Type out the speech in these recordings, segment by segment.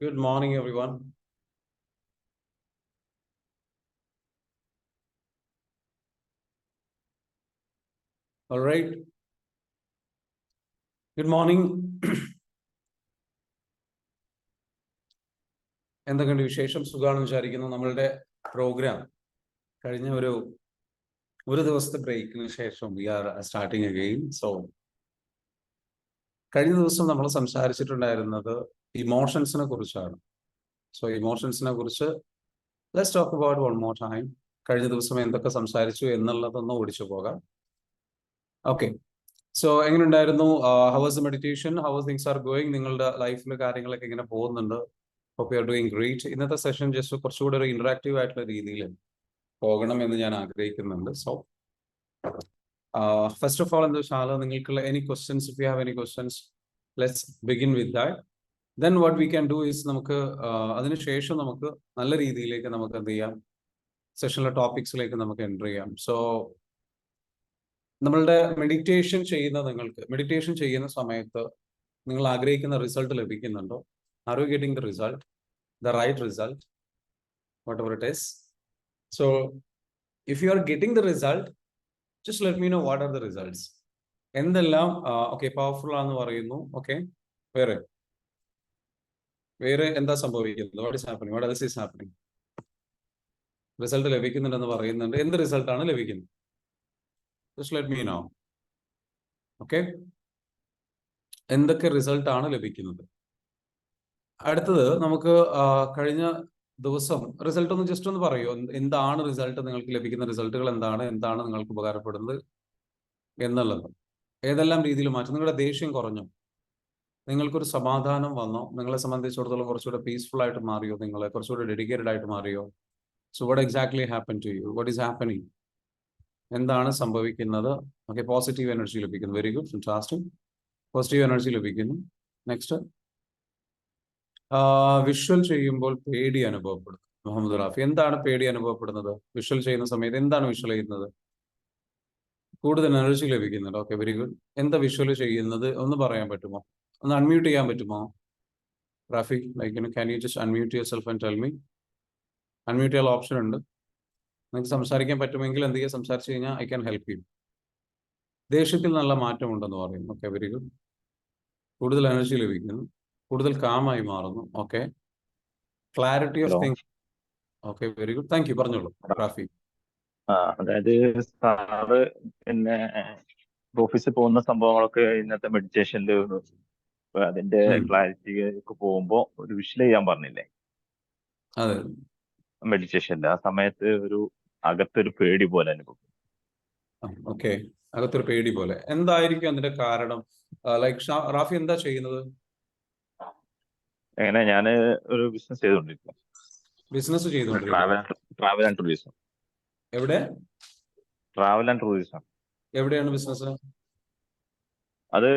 Good morning, everyone. All right. Good morning. എന്തൊക്കെയുണ്ട് വിശേഷം? സുഖാണെന്ന് വിചാരിക്കുന്നു. നമ്മളുടെ പ്രോഗ്രാം കഴിഞ്ഞ ഒരു ദിവസത്തെ ബ്രേക്കിന് ശേഷം we are starting again. So കഴിഞ്ഞ ദിവസം നമ്മൾ സംസാരിച്ചിട്ടുണ്ടായിരുന്നത് ഇമോഷൻസിനെ കുറിച്ചാണ്. സോ ഇമോഷൻസിനെ കുറിച്ച് let's talk about one more time. കഴിഞ്ഞ ദിവസം എന്തൊക്കെ സംസാരിച്ചു എന്നുള്ളതൊന്ന് ഓടിച്ചു പോകാം. ഓക്കെ. സോ എങ്ങനെയുണ്ടായിരുന്നു? How was the meditation? How things are going? നിങ്ങളുടെ ലൈഫിൽ കാര്യങ്ങളൊക്കെ എങ്ങനെ പോകുന്നുണ്ട്? Hope you are doing great. ഇന്നത്തെ സെഷൻ ജസ്റ്റ് കുറച്ചുകൂടി ഒരു ഇന്ററാക്റ്റീവ് ആയിട്ടുള്ള രീതിയിൽ പോകണം എന്ന് ഞാൻ ആഗ്രഹിക്കുന്നുണ്ട്. സോ ഫസ്റ്റ് ഓഫ് ഓൾ എന്താ വെച്ചാൽ നിങ്ങൾക്കുള്ള any questions, if you have any questions, let's begin with that. Then what we can do is നമുക്ക് അതിനുശേഷം നമുക്ക് നല്ല രീതിയിലേക്ക് നമുക്ക് എന്ത് ചെയ്യാം, സെഷനിലെ ടോപ്പിക്സിലേക്ക് നമുക്ക് എൻ്റർ ചെയ്യാം. സോ നമ്മളുടെ മെഡിറ്റേഷൻ ചെയ്യുന്ന സമയത്ത് നിങ്ങൾ ആഗ്രഹിക്കുന്ന റിസൾട്ട് ലഭിക്കുന്നുണ്ടോ? Are you getting the result, the right result, whatever it is? So if you are getting the result, just let me know what are the results. എന്തെല്ലാം പവർഫുൾ ആണെന്ന് പറയുന്നു. ഓക്കെ, വേറെ എന്താ സംഭവിക്കുന്നത്? What is happening? What else is happening? Result ലഭിക്കുന്നുണ്ടെന്ന് പറയുന്നുണ്ട്. എന്ത് റിസൾട്ടാണ് ലഭിക്കുന്നത്? Just let me know. Okay, എന്തൊക്കെ റിസൾട്ടാണ് ലഭിക്കുന്നത്? അടുത്തത് നമുക്ക് കഴിഞ്ഞ ദിവസം റിസൾട്ട് ഒന്ന് ജസ്റ്റ് ഒന്ന് പറയൂ. എന്താണ് റിസൾട്ട്? നിങ്ങൾക്ക് ലഭിക്കുന്ന റിസൾട്ടുകൾ എന്താണ് നിങ്ങൾക്ക് ഉപകാരപ്പെടുന്നത് എന്നുള്ളത് ഏതെല്ലാം രീതിയിൽ മാറ്റും? നിങ്ങളുടെ ദേഷ്യം കുറഞ്ഞു? നിങ്ങൾക്കൊരു സമാധാനം വന്നോ? നിങ്ങളെ സംബന്ധിച്ചിടത്തോളം കുറച്ചുകൂടെ പീസ്ഫുൾ ആയിട്ട് മാറിയോ? നിങ്ങളെ കുറച്ചുകൂടെ ഡെഡിക്കേറ്റഡ് ആയിട്ട് മാറിയോ? So what exactly happen to you? What is happening? എന്താണ് സംഭവിക്കുന്നത്? ഓക്കെ, പോസിറ്റീവ് എനർജി ലഭിക്കുന്നു. Very good, fantastic. Positive energy ലഭിക്കുന്നു. നെക്സ്റ്റ്, വിഷ്വൽ ചെയ്യുമ്പോൾ പേടി അനുഭവപ്പെടുന്നു. മുഹമ്മദ് റാഫി, എന്താണ് പേടി അനുഭവപ്പെടുന്നത്? വിഷ്വൽ ചെയ്യുന്ന സമയത്ത് എന്താണ് വിഷ്വൽ ചെയ്യുന്നത്? കൂടുതൽ എനർജി ലഭിക്കുന്നുണ്ട്. Okay, very good. എന്താ വിഷ്വൽ ചെയ്യുന്നത് ഒന്ന് പറയാൻ പറ്റുമോ? ഒന്ന് അൺമ്യൂട്ട് ചെയ്യാൻ പറ്റുമോ Rafi? Like can you just unmute your self and tell me? Unmute ചെയ്യാൻ ഓപ്ഷൻ ഉണ്ട്. നിങ്ങൾക്ക് സംസാരിക്കാൻ പറ്റുമെങ്കിൽ എന്ത് ചെയ്യുക, സംസാരിച്ചു കഴിഞ്ഞാൽ ഐ ക്യാൻ ഹെൽപ്പ് യു. ദേഷ്യത്തിൽ നല്ല മാറ്റമുണ്ടെന്ന് പറയുന്നു. Okay, very good. കൂടുതൽ എനർജി ലഭിക്കുന്നു, കൂടുതൽ കാമായി മാറുന്നു. Okay, clarity of think. Okay, very good, thank you. പറഞ്ഞോളൂ റാഫി. അതായത് സാറ് പിന്നെ ഓഫീസിൽ പോകുന്ന സംഭവങ്ങളൊക്കെ ഇന്നത്തെ മെഡിറ്റേഷനിൽ അതിന്റെ ക്ലാരിറ്റി ഒക്കെ പോകുമ്പോ ഒരു വിഷ്വൽ ചെയ്യാൻ പറഞ്ഞില്ലേ അതെ, മെഡിറ്റേഷനിൽ? ആ സമയത്ത് അകത്തൊരു പേടി പോലെ അനുഭവം. ഓക്കെ, അകത്തൊരു പേടി പോലെ. എന്തായിരിക്കും അതിന്റെ കാരണം? ലൈക്ക് റാഫി എന്താ ചെയ്യുന്നത്? എങ്ങനെ? ഞാന് ഒരു ബിസിനസ് ചെയ്തുകൊണ്ടിരിക്കുക. ബിസിനസ് ചെയ്തുകൊണ്ടിരിക്കുക? Travel and tourism. എവിടെ? Travel and tourism. എവിടെയാണ് ബിസിനസ്? അത്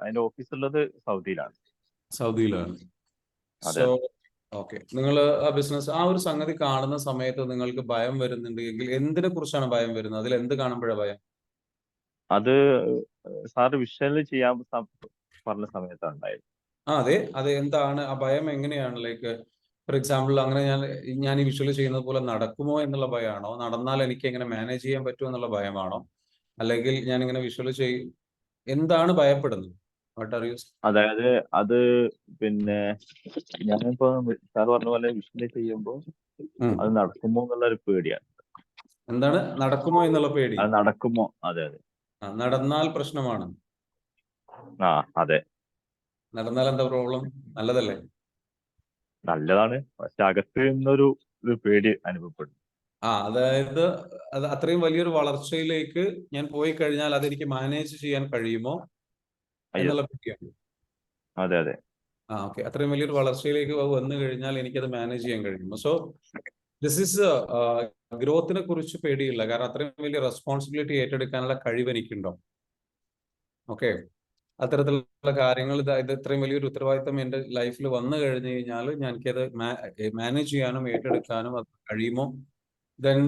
അതിന്റെ ഓഫീസ് ഉള്ളത് സൗദിയിലാണ്. സൗദിയിലാണ്. സോ ഓക്കെ, നിങ്ങൾ ആ ബിസിനസ്, ആ ഒരു സംഗതി കാണുന്ന സമയത്ത് നിങ്ങൾക്ക് ഭയം വരുന്നുണ്ടെങ്കിൽ എന്തിനെ കുറിച്ചാണ് ഭയം വരുന്നത്? അതിൽ എന്ത് കാണുമ്പോഴാണ് ഭയം? അത് സാറ് വിഷ്വൽ ചെയ്യാൻ പറഞ്ഞ സമയത്താണ് ഉണ്ടായത്. അതെ, എന്താണ് ആ ഭയം? എങ്ങനെയാണ്? ലൈക്ക് ഫോർ എക്സാമ്പിൾ, അങ്ങനെ ഞാൻ ഈ വിഷ്വൽ ചെയ്യുന്നത് പോലെ നടക്കുമോ എന്നുള്ള ഭയമാണോ? നടന്നാൽ എനിക്ക് എങ്ങനെ മാനേജ് ചെയ്യാൻ പറ്റുമോ എന്നുള്ള ഭയമാണോ? അല്ലെങ്കിൽ ഞാൻ ഇങ്ങനെ വിഷ്വൽ എന്താണ് ഭയപ്പെടുന്നത്? What are you? അതായത് അത് പിന്നെ ഞാനിപ്പോ സാർ പറഞ്ഞ പോലെ വിഷ്വൽ ചെയ്യുമ്പോ അത് നടക്കുമോ എന്നുള്ള ഒരു പേടിയാണ്. എന്താണ് നടക്കുമോ എന്നുള്ള പേടി? അത് നടക്കുമോ? അതെ. നടന്നാൽ പ്രശ്നമാണ്. അതെ. നടന്നാൽ എന്താ പ്രോബ്ലം? നല്ലതല്ലേ? നല്ലതാണ്, പക്ഷെ അകത്ത് നിന്നൊരു പേടി അനുഭവപ്പെടും. അതായത് അത് അത്രയും വലിയൊരു വളർച്ചയിലേക്ക് ഞാൻ പോയി കഴിഞ്ഞാൽ അതെനിക്ക് മാനേജ് ചെയ്യാൻ കഴിയുമോ എന്നുള്ള പേടിയാണ്. അതെ. ഓക്കെ, അത്രയും വലിയൊരു വളർച്ചയിലേക്ക് വന്നു കഴിഞ്ഞാൽ എനിക്കത് മാനേജ് ചെയ്യാൻ കഴിയുമോ? സോ ദിസ് ഈസ് ഗ്രോത്തിനെ കുറിച്ച് പേടിയില്ല, കാരണം അത്രയും വലിയ റെസ്പോൺസിബിലിറ്റി ഏറ്റെടുക്കാനുള്ള കഴിവ് എനിക്കുണ്ടോ? ഓക്കെ, അത്തരത്തിലുള്ള കാര്യങ്ങൾ, ഇത് ഇത്രയും വലിയൊരു ഉത്തരവാദിത്തം എൻ്റെ ലൈഫിൽ വന്നു കഴിഞ്ഞു കഴിഞ്ഞാൽ എനിക്കത് മാനേജ് ചെയ്യാനും ഏറ്റെടുക്കാനും അത് കഴിയുമോ? ദെൻ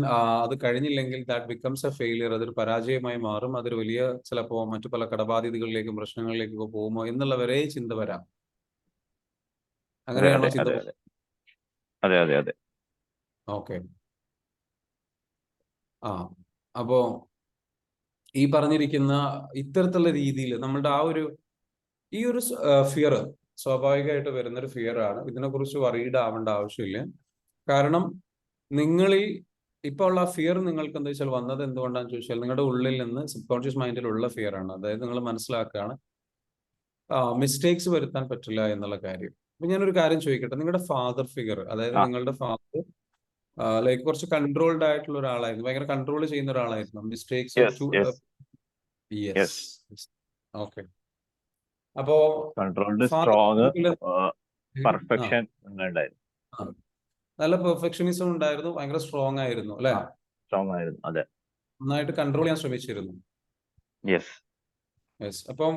അത് കഴിഞ്ഞില്ലെങ്കിൽ ദാറ്റ് ബിക്കംസ് എ ഫെയിലിയർ. അതൊരു പരാജയമായി മാറും. അതൊരു വലിയ ചിലപ്പോൾ മറ്റു പല കടബാധ്യതകളിലേക്കും പ്രശ്നങ്ങളിലേക്കൊക്കെ പോകുമോ എന്നുള്ള വരെ ചിന്ത വരാം. അങ്ങനെയാണോ അതെ ചിന്ത? അതെ അതെ അതെ അതെ അതെ ഓക്കെ. ആ അപ്പോ ഈ പറഞ്ഞിരിക്കുന്ന ഇത്തരത്തിലുള്ള രീതിയിൽ നമ്മളുടെ ഈ ഒരു ഫിയർ സ്വാഭാവികമായിട്ട് വരുന്നൊരു ഫിയർ ആണ്. ഇതിനെക്കുറിച്ച് വറീഡ് ആവേണ്ട ആവശ്യമില്ല. കാരണം നിങ്ങളിൽ ഇപ്പോൾ ഉള്ള ഫിയർ നിങ്ങൾക്ക് എന്താ വെച്ചാൽ വന്നത് എന്തുകൊണ്ടാണെന്ന് ചോദിച്ചാൽ നിങ്ങളുടെ ഉള്ളിൽ നിന്ന് സബ് കോൺഷ്യസ് മൈൻഡിലുള്ള ഫിയർ ആണ്. അതായത് നിങ്ങൾ മനസ്സിലാക്കുകയാണ് മിസ്റ്റേക്സ് വരുത്താൻ പറ്റില്ല എന്നുള്ള കാര്യം. അപ്പൊ ഞാനൊരു കാര്യം ചോദിക്കട്ടെ, നിങ്ങളുടെ ഫാദർ ഫിഗർ, അതായത് ആ നിങ്ങളുടെ ഫാദർ ലൈക്ക് കുറച്ച് കൺട്രോൾഡ് ആയിട്ടുള്ള ഒരാളായിരുന്നു, ഭയങ്കര കൺട്രോൾ ചെയ്യുന്ന ഒരാളായിരുന്നു, mistakes yes yes yes. Yes okay. അപ്പോ കൺട്രോൾഡ് ഫാദർ സ്ട്രോങ് ആ പെർഫെക്ഷൻ ഉണ്ടായിരുന്നു. ആ, നല്ല പെർഫെക്ഷനിസം ഉണ്ടായിരുന്നു, ഭയങ്കര സ്ട്രോങ് ആയിരുന്നു അല്ലെ, ആ സ്ട്രോങ് ആയിരുന്നു. അതെ നന്നായിട്ട് കൺട്രോൾ ചെയ്യാൻ ശ്രമിച്ചിരുന്നു. Yes yes. അപ്പം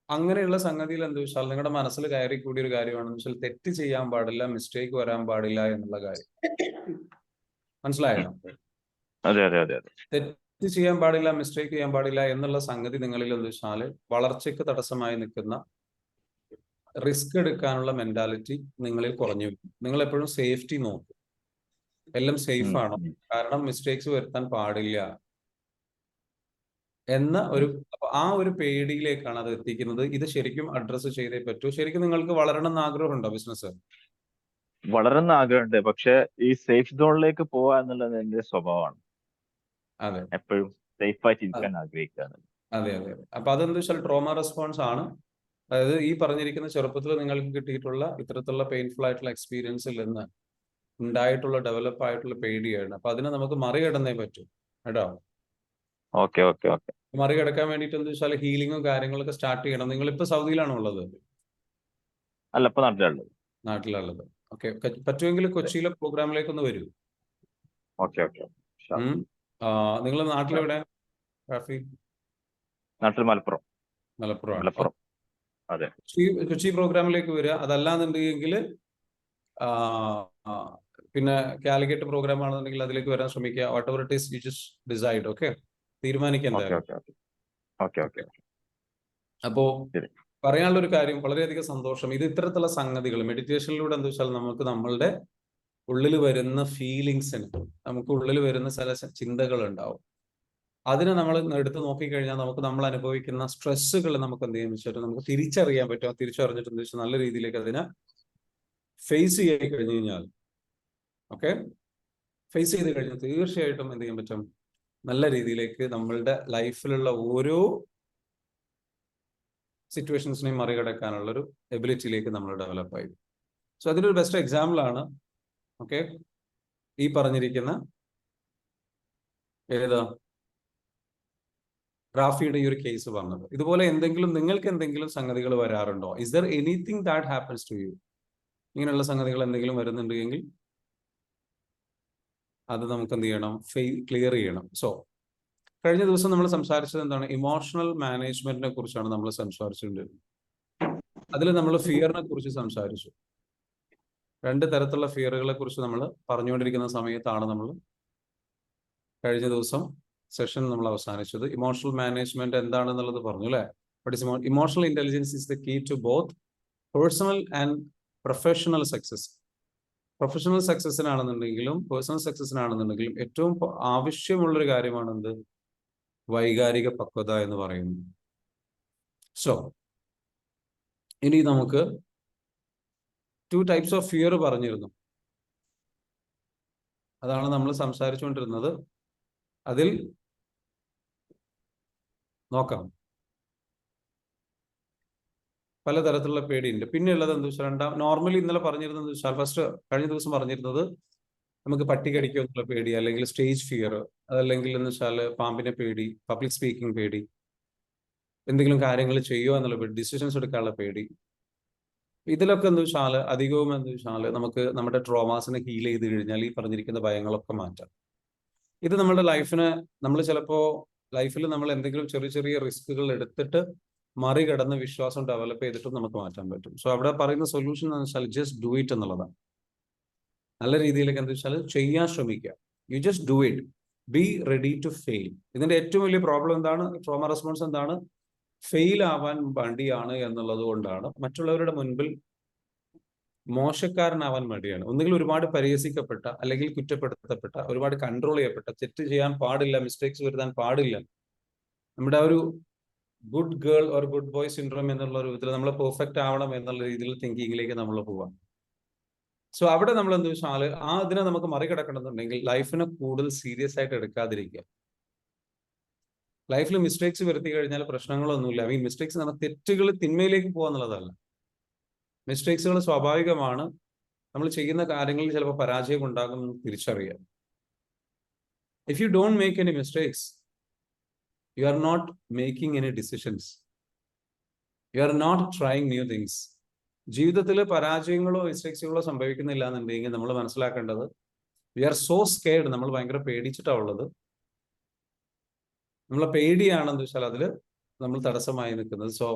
അങ്ങനെയുള്ള സംഗതിയിൽ എന്താ വെച്ചാൽ നിങ്ങളുടെ മനസ്സിൽ കയറി കൂടിയ ഒരു കാര്യമാണെന്ന് വെച്ചാൽ തെറ്റ് ചെയ്യാൻ പാടില്ല, മിസ്റ്റേക്ക് വരാൻ പാടില്ല എന്നുള്ള കാര്യം. മനസ്സിലായോ? അതെ അതെ അതെ അതെ തെറ്റ് ചെയ്യാൻ പാടില്ല, മിസ്റ്റേക്ക് ചെയ്യാൻ പാടില്ല എന്നുള്ള സംഗതി നിങ്ങളിൽ എന്താ വെച്ചാൽ വളർച്ചയ്ക്ക് തടസ്സമായി നിൽക്കുന്ന, റിസ്ക് എടുക്കാനുള്ള മെന്റാലിറ്റി നിങ്ങളിൽ കുറഞ്ഞു. നിങ്ങൾ എപ്പോഴും സേഫ്റ്റി നോക്കും, എല്ലാം സേഫ് ആണോ, ഉം. കാരണം മിസ്റ്റേക്സ് വരുത്താൻ പാടില്ല എന്ന ഉം. അപ്പൊ ആ ഒരു പേടിയിലേക്കാണ് അത് എത്തിക്കുന്നത്. ഇത് ശരിക്കും അഡ്രസ്സ് ചെയ്തേ പറ്റൂ. ശരിക്കും നിങ്ങൾക്ക് വളരണം എന്ന് ആഗ്രഹമുണ്ടോ ബിസിനസ്? വളരുന്ന ആഗ്രഹമുണ്ട്, പക്ഷെ ഈ സേഫ് സോണിലേക്ക് പോവാ എന്നുള്ളത് എന്റെ സ്വഭാവമാണ്. അതെ എപ്പോഴും സേഫായിട്ട് അതെ ഇരിക്കാൻ ആഗ്രഹിക്കുക. അതെ അതെ. അപ്പൊ അതെന്താ വെച്ചാൽ ട്രോമ റെസ്പോൺസ് ആണ്. അതായത് ഈ പറഞ്ഞിരിക്കുന്ന ചെറുപ്പത്തിൽ നിങ്ങൾക്ക് കിട്ടിയിട്ടുള്ള ഇത്തരത്തിലുള്ള പെയിൻഫുൾ ആയിട്ടുള്ള എക്സ്പീരിയൻസിൽ നിന്ന് ഉണ്ടായിട്ടുള്ള ഡെവലപ്പ് ആയിട്ടുള്ള പേടിയാണ്. അപ്പൊ അതിനെ നമുക്ക് മറികടന്നേ പറ്റൂ കേട്ടോ. ഓക്കെ ഓക്കെ ഓക്കെ മറികടക്കാൻ വേണ്ടിയിട്ട് എന്താ വെച്ചാൽ ഹീലിങ്ങും കാര്യങ്ങളൊക്കെ സ്റ്റാർട്ട് ചെയ്യണം. നിങ്ങളിപ്പോ സൗദിയിലാണോ ഉള്ളത്? അല്ല, ഇപ്പൊ നാട്ടിലുള്ളത്. നാട്ടിലുള്ളത്. ഓക്കെ. പറ്റുമെങ്കിൽ അതെ കൊച്ചിയിലെ പ്രോഗ്രാമിലേക്ക് ഒന്ന് വരൂ. ഓക്കെ ഓക്കെ നിങ്ങൾ നാട്ടിലെവിടെ റാഫി? നാട്ടിൽ മലപ്പുറം. മലപ്പുറമാണ്. മലപ്പുറം അതെ. കൊച്ചി പ്രോഗ്രാമിലേക്ക് വരിക. അതല്ലാന്നുണ്ടെങ്കിൽ പിന്നെ കാലിക്കറ്റ് പ്രോഗ്രാം ആണെന്നുണ്ടെങ്കിൽ അതിലേക്ക് വരാൻ ശ്രമിക്കുക. What ever it is you just decide. Okay, തീരുമാനിക്കുക ഓക്കെ എന്തായാലും. Okay okay okay okay. അപ്പോ ശരി. പറയാനുള്ള ഒരു കാര്യം, വളരെയധികം സന്തോഷം. ഇത് ഇത്തരത്തിലുള്ള സംഗതികൾ മെഡിറ്റേഷനിലൂടെ എന്താ വെച്ചാൽ നമുക്ക് നമ്മളുടെ ഉള്ളിൽ വരുന്ന ഫീലിങ്സിന്, നമുക്ക് ഉള്ളിൽ വരുന്ന ചില ചിന്തകൾ ഉണ്ടാവും. അതിനെ നമ്മൾ എടുത്ത് നോക്കിക്കഴിഞ്ഞാൽ നമുക്ക് നമ്മൾ അനുഭവിക്കുന്ന സ്ട്രെസ്സുകൾ നമുക്ക് എന്ത് ചെയ്യാൻ വെച്ചാൽ നമുക്ക് തിരിച്ചറിയാൻ പറ്റും. തിരിച്ചറിഞ്ഞിട്ട് എന്താ വെച്ചാൽ നല്ല രീതിയിലേക്ക് അതിനെ ഫേസ് ചെയ്ത് കഴിഞ്ഞു കഴിഞ്ഞാൽ, ഓക്കെ, ഫേസ് ചെയ്ത് കഴിഞ്ഞാൽ തീർച്ചയായിട്ടും എന്ത് ചെയ്യാൻ പറ്റും, നല്ല രീതിയിലേക്ക് നമ്മളുടെ ലൈഫിലുള്ള ഓരോ സിറ്റുവേഷൻസിനെയും മറികടക്കാനുള്ള ഒരു എബിലിറ്റിയിലേക്ക് നമ്മൾ ഡെവലപ്പ് ആയി. സോ അതിനൊരു ബെസ്റ്റ് എക്സാമ്പിൾ ആണ് ഓക്കെ ഈ പറഞ്ഞിരിക്കുന്ന ഏതാ റാഫിയുടെ ഈ ഒരു കേസ് പറഞ്ഞത്. ഇതുപോലെ എന്തെങ്കിലും നിങ്ങൾക്ക് എന്തെങ്കിലും സംഗതികൾ വരാറുണ്ടോ? Is there anything that happens to you? ഇങ്ങനെയുള്ള സംഗതികൾ എന്തെങ്കിലും വരുന്നുണ്ടെങ്കിൽ അത് നമുക്ക് എന്ത് ചെയ്യണം, ക്ലിയർ ചെയ്യണം. സോ കഴിഞ്ഞ ദിവസം നമ്മൾ സംസാരിച്ചത് എന്താണ്? ഇമോഷണൽ മാനേജ്മെന്റിനെ കുറിച്ചാണ് നമ്മൾ സംസാരിച്ചിട്ടുണ്ടായിരുന്നത്. അതിൽ നമ്മൾ ഫിയറിനെ കുറിച്ച് സംസാരിച്ചു. രണ്ട് തരത്തിലുള്ള ഫിയറുകളെ കുറിച്ച് നമ്മൾ പറഞ്ഞുകൊണ്ടിരിക്കുന്ന സമയത്താണ് നമ്മൾ കഴിഞ്ഞ ദിവസം സെഷൻ നമ്മൾ അവസാനിച്ചത്. ഇമോഷണൽ മാനേജ്മെന്റ് എന്താണെന്നുള്ളത് പറഞ്ഞു അല്ലേ? Emotional intelligence is the key to both personal and professional success. Professional സക്സസിനാണെന്നുണ്ടെങ്കിലും പേഴ്സണൽ സക്സസിനാണെന്നുണ്ടെങ്കിലും ഏറ്റവും ആവശ്യമുള്ളൊരു കാര്യമാണ് എന്ത്? വൈകാരിക പക്വത എന്ന് പറയുന്നത്. സോ ഇനി നമുക്ക് 2 types ഓഫ് ഫിയർ പറഞ്ഞിരുന്നു. അതാണ് നമ്മൾ സംസാരിച്ചുകൊണ്ടിരുന്നത്. അതിൽ നോക്കാം, പലതരത്തിലുള്ള പേടിയുണ്ട്. പിന്നെ ഉള്ളത് എന്താ വെച്ചാൽ നോർമലി ഇന്നലെ പറഞ്ഞിരുന്നത് വെച്ചാൽ ഫസ്റ്റ് കഴിഞ്ഞ ദിവസം പറഞ്ഞിരുന്നത് നമുക്ക് പട്ടി കടിക്കുക എന്നുള്ള പേടി, അല്ലെങ്കിൽ സ്റ്റേജ് ഫിയർ, അതല്ലെങ്കിൽ എന്ന് വെച്ചാൽ പാമ്പിനെ പേടി, പബ്ലിക് സ്പീക്കിംഗ് പേടി, എന്തെങ്കിലും കാര്യങ്ങൾ ചെയ്യുക എന്നുള്ള പേടി, ഡിസിഷൻസ് എടുക്കാനുള്ള പേടി. ഇതിലൊക്കെ എന്താ വെച്ചാൽ അധികവും എന്താ വെച്ചാൽ നമുക്ക് നമ്മുടെ ട്രോമാസിനെ ഹീൽ ചെയ്ത് കഴിഞ്ഞാൽ ഈ പറഞ്ഞിരിക്കുന്ന ഭയങ്ങളൊക്കെ മാറ്റാം. ഇത് നമ്മുടെ ലൈഫിന്, നമ്മൾ ചിലപ്പോ ലൈഫിൽ നമ്മൾ എന്തെങ്കിലും ചെറിയ ചെറിയ റിസ്കുകൾ എടുത്തിട്ട് മറികടന്ന് വിശ്വാസം ഡെവലപ്പ് ചെയ്തിട്ടും നമുക്ക് മാറ്റാൻ പറ്റും. സോ അവിടെ പറയുന്ന സൊല്യൂഷൻ എന്ന് വെച്ചാൽ ജസ്റ്റ് ഡു ഇറ്റ് എന്നുള്ളതാണ്. നല്ല രീതിയിലേക്ക് എന്താ വെച്ചാൽ ചെയ്യാൻ ശ്രമിക്കുക. You just do it, be ready to fail. ഇതിന്റെ ഏറ്റവും വലിയ പ്രോബ്ലം എന്താണ്? ട്രോമ റെസ്പോൺസ് എന്താണ്? ഫെയിൽ ആവാൻ മടിയാണ് എന്നുള്ളത് കൊണ്ടാണ് മറ്റുള്ളവരുടെ മുൻപിൽ മോശക്കാരനാവാൻ മടിയാണ്. ഒന്നുകിൽ ഒരുപാട് പരിഹസിക്കപ്പെട്ട, അല്ലെങ്കിൽ കുറ്റപ്പെടുത്തപ്പെട്ട, ഒരുപാട് കൺട്രോൾ ചെയ്യപ്പെട്ട, തെറ്റ് ചെയ്യാൻ പാടില്ല, മിസ്റ്റേക്സ് വരുത്താൻ പാടില്ല, നമ്മുടെ ആ ഒരു good girl or good boy syndrome എന്നുള്ള ഒരു വിധത്തിൽ നമ്മൾ പെർഫെക്റ്റ് ആവണം എന്നുള്ള രീതിയിൽ തിങ്കിങ്ങിലേക്ക് നമ്മൾ പോവാം. സോ അവിടെ നമ്മൾ എന്താ വെച്ചാൽ അതിനെ നമുക്ക് മറികടക്കണമെന്നുണ്ടെങ്കിൽ ലൈഫിനെ കൂടുതൽ സീരിയസ് ആയിട്ട് എടുക്കാതിരിക്കുക. ലൈഫിൽ മിസ്റ്റേക്സ് വരുത്തി കഴിഞ്ഞാൽ പ്രശ്നങ്ങളൊന്നുമില്ല. മിസ്റ്റേക്സ് നമ്മൾ തെറ്റുകൾ തിന്മയിലേക്ക് പോകാന്നുള്ളതല്ല. മിസ്റ്റേക്സുകൾ സ്വാഭാവികമാണ്. നമ്മൾ ചെയ്യുന്ന കാര്യങ്ങളിൽ ചിലപ്പോൾ പരാജയം ഉണ്ടാകും തിരിച്ചറിയാം. If you don't make any mistakes, you are not making any decisions, you are not trying new things. ജീവിതത്തിൽ പരാജയങ്ങളോ മിസ്റ്റേക്സുകളോ സംഭവിക്കുന്നില്ല എന്നുണ്ടെങ്കിൽ നമ്മൾ മനസ്സിലാക്കേണ്ടത് വി ആർ സോ സ്കെയർഡ്. നമ്മൾ ഭയങ്കര പേടിച്ചിട്ടാണ് ഉള്ളത്. നമ്മളെ പേടിയാണെന്ന് വെച്ചാൽ അതിൽ നമ്മൾ തടസ്സമായി നിൽക്കുന്നത്. So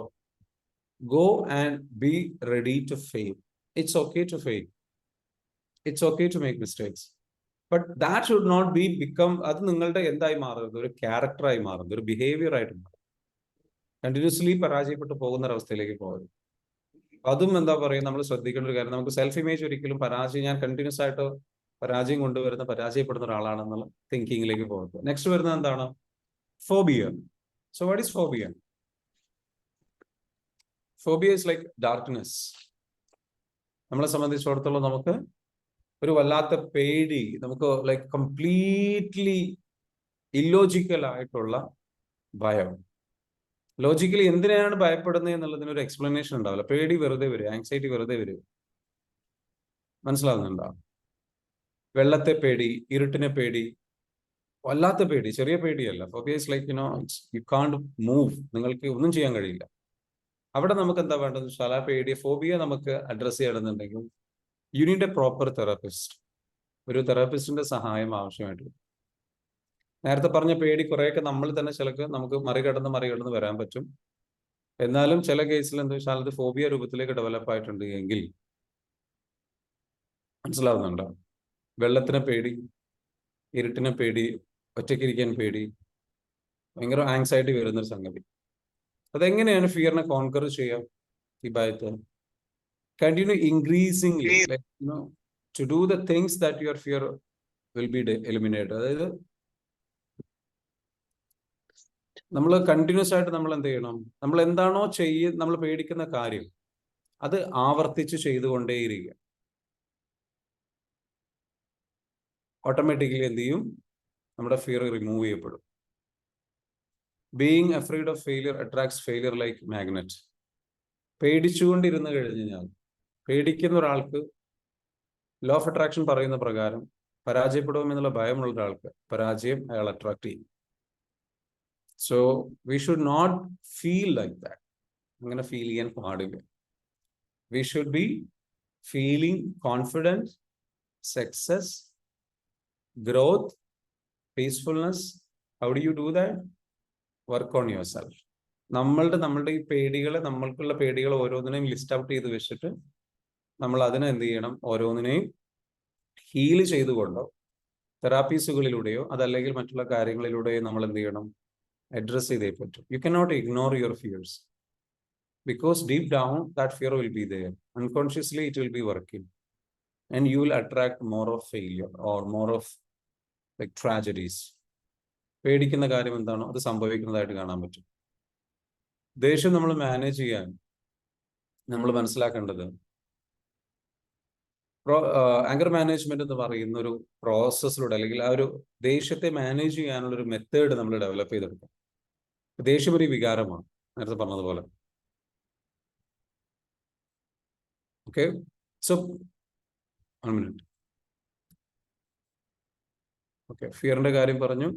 go and be ready to fail. It's okay to fail, it's okay to make mistakes, but that should not be become, അത് നിങ്ങളുടെ എന്തായി മാറരുത്, ഒരു ക്യാരക്ടറായി മാറുന്നത്, ഒരു ബിഹേവിയർ ആയിട്ട് മാറും. കണ്ടിന്യൂസ്ലി പരാജയപ്പെട്ടു പോകുന്ന ഒരവസ്ഥയിലേക്ക് പോകരുത്. അതും എന്താ പറയുക, നമ്മൾ ശ്രദ്ധിക്കേണ്ട ഒരു കാര്യം. നമുക്ക് സെൽഫ് ഇമേജ് ഒരിക്കലും പരാജയം, ഞാൻ കണ്ടിന്യൂസ് ആയിട്ട് പരാജയം കൊണ്ടുവരുന്ന, പരാജയപ്പെടുന്ന ഒരാളാണെന്നുള്ള തിങ്കിങ്ങിലേക്ക് പോകരുത്. നെക്സ്റ്റ് വരുന്നത് എന്താണ്? Phobia. So what is phobia? Phobia is like darkness. നമ്മളെ സംബന്ധിച്ചിടത്തോളം നമുക്ക് ഒരു വല്ലാത്ത പേടി, നമുക്ക് ലൈക്ക് കംപ്ലീറ്റ്ലി ഇല്ലോജിക്കൽ ആയിട്ടുള്ള ഭയം. ലോജിക്കലി എന്തിനാണ് ഭയപ്പെടുന്നത് എന്നുള്ളതിന് ഒരു എക്സ്പ്ലനേഷൻ ഉണ്ടാവില്ല. പേടി വെറുതെ വരും, ആങ്സൈറ്റി വെറുതെ വരും. മനസ്സിലാകുന്നുണ്ടോ? വെള്ളത്തെ പേടി, ഇരുട്ടിനെ പേടി, വല്ലാത്ത പേടി, ചെറിയ പേടിയല്ല. Phobia is like you can't move, നിങ്ങൾക്ക് ഒന്നും ചെയ്യാൻ കഴിയില്ല. അവിടെ നമുക്ക് എന്താ വേണ്ടതെന്ന് വെച്ചാൽ ആ പേടിയെ, ഫോബിയ നമുക്ക് അഡ്രസ് ചെയ്യണമെന്നുണ്ടെങ്കിൽ you need A proper therapist. ഒരു തെറാപ്പിസ്റ്റിന്റെ സഹായം ആവശ്യമായിട്ട്. നേരത്തെ പറഞ്ഞ പേടി കുറേയൊക്കെ നമ്മൾ തന്നെ ചിലക്ക് നമുക്ക് മറികടന്ന് വരാൻ പറ്റും. എന്നാലും ചില കേസിൽ എന്താ വെച്ചാൽ അത് ഫോബിയ രൂപത്തിലേക്ക് ഡെവലപ്പ് ആയിട്ടുണ്ട് എങ്കിൽ, മനസ്സിലാവുന്നുണ്ടോ? വെള്ളത്തിനെ പേടി, ഇരുട്ടിനെ പേടി, ഒറ്റയ്ക്കിരിക്കാൻ പേടി, ഭയങ്കര ആങ്സൈറ്റി വരുന്നൊരു സംഗതി. അതെങ്ങനെയാണ് ഫിയറിനെ കോൺകർ ചെയ്യാം? ഈ ഭയത്തെ continue increasingly to do the things that your fear will be eliminated. അതായത് നമ്മൾ കണ്ടിന്യൂസ് ആയിട്ട് നമ്മൾ എന്ത് ചെയ്യണം? നമ്മൾ എന്താണോ നമ്മൾ പേടിക്കുന്ന കാര്യം അത് ആവർത്തിച്ച് ചെയ്തുകൊണ്ടേയിരിക്കുക. ഓട്ടോമാറ്റിക്കലി എന്ത് ചെയ്യും? നമ്മുടെ ഫിയർ റിമൂവ് ചെയ്യപ്പെടും. Being afraid of failure attracts failure like magnet. പേടിച്ചുകൊണ്ടിരുന്ന് കഴിഞ്ഞാൽ, പേടിക്കുന്ന ഒരാൾക്ക് ലോ ഓഫ് അട്രാക്ഷൻ പറയുന്ന പ്രകാരം പരാജയപ്പെടുമെന്നുള്ള ഭയമുള്ള ഒരാൾക്ക് പരാജയം അയാൾ അട്രാക്ട് ചെയ്യും. So we should not feel like that. അങ്ങനെ ഫീൽ ചെയ്യാൻ പാടില്ല. We should be feeling confidence, success, growth, peacefulness. How do you do that? Work on your self. നമ്മളുടെ ഈ പേടികളെ, നമ്മൾക്കുള്ള പേടികൾ ഓരോന്നിനെയും ലിസ്റ്റ് ഔട്ട് ചെയ്ത് വെച്ചിട്ട് നമ്മൾ അതിനെ എന്ത് ചെയ്യണം? ഓരോന്നിനെയും ഹീൽ ചെയ്തുകൊണ്ടോ തെറാപ്പീസുകളിലൂടെയോ അതല്ലെങ്കിൽ മറ്റുള്ള കാര്യങ്ങളിലൂടെയോ നമ്മൾ എന്ത് ചെയ്യണം? അഡ്രസ് ചെയ്തേ പറ്റും. You can not ignore your fears because deep down that fear will be there. Unconsciously it will be working and you will attract more of failure or more of like tragedies. പേടിക്കുന്ന കാര്യം എന്താണോ അത് സംഭവിക്കുന്നതായിട്ട് കാണാൻ പറ്റും. ദേഷ്യം നമ്മൾ manage ചെയ്യാൻ നമ്മൾ മനസ്സിലാക്കേണ്ടത്, ആങ്കർ മാനേജ്മെന്റ് എന്ന് പറയുന്ന ഒരു പ്രോസസ്സിലൂടെ, അല്ലെങ്കിൽ ആ ഒരു ദേഷ്യത്തെ മാനേജ് ചെയ്യാനുള്ള ഒരു മെത്തേഡ് നമ്മൾ ഡെവലപ്പ് ചെയ്തെടുക്കും. ദേഷ്യം ഒരു വികാരമാണ്, നേരത്തെ പറഞ്ഞതുപോലെ. Okay, so 1 minute. ഓക്കെ, ഫിയറിന്റെ കാര്യം പറഞ്ഞു.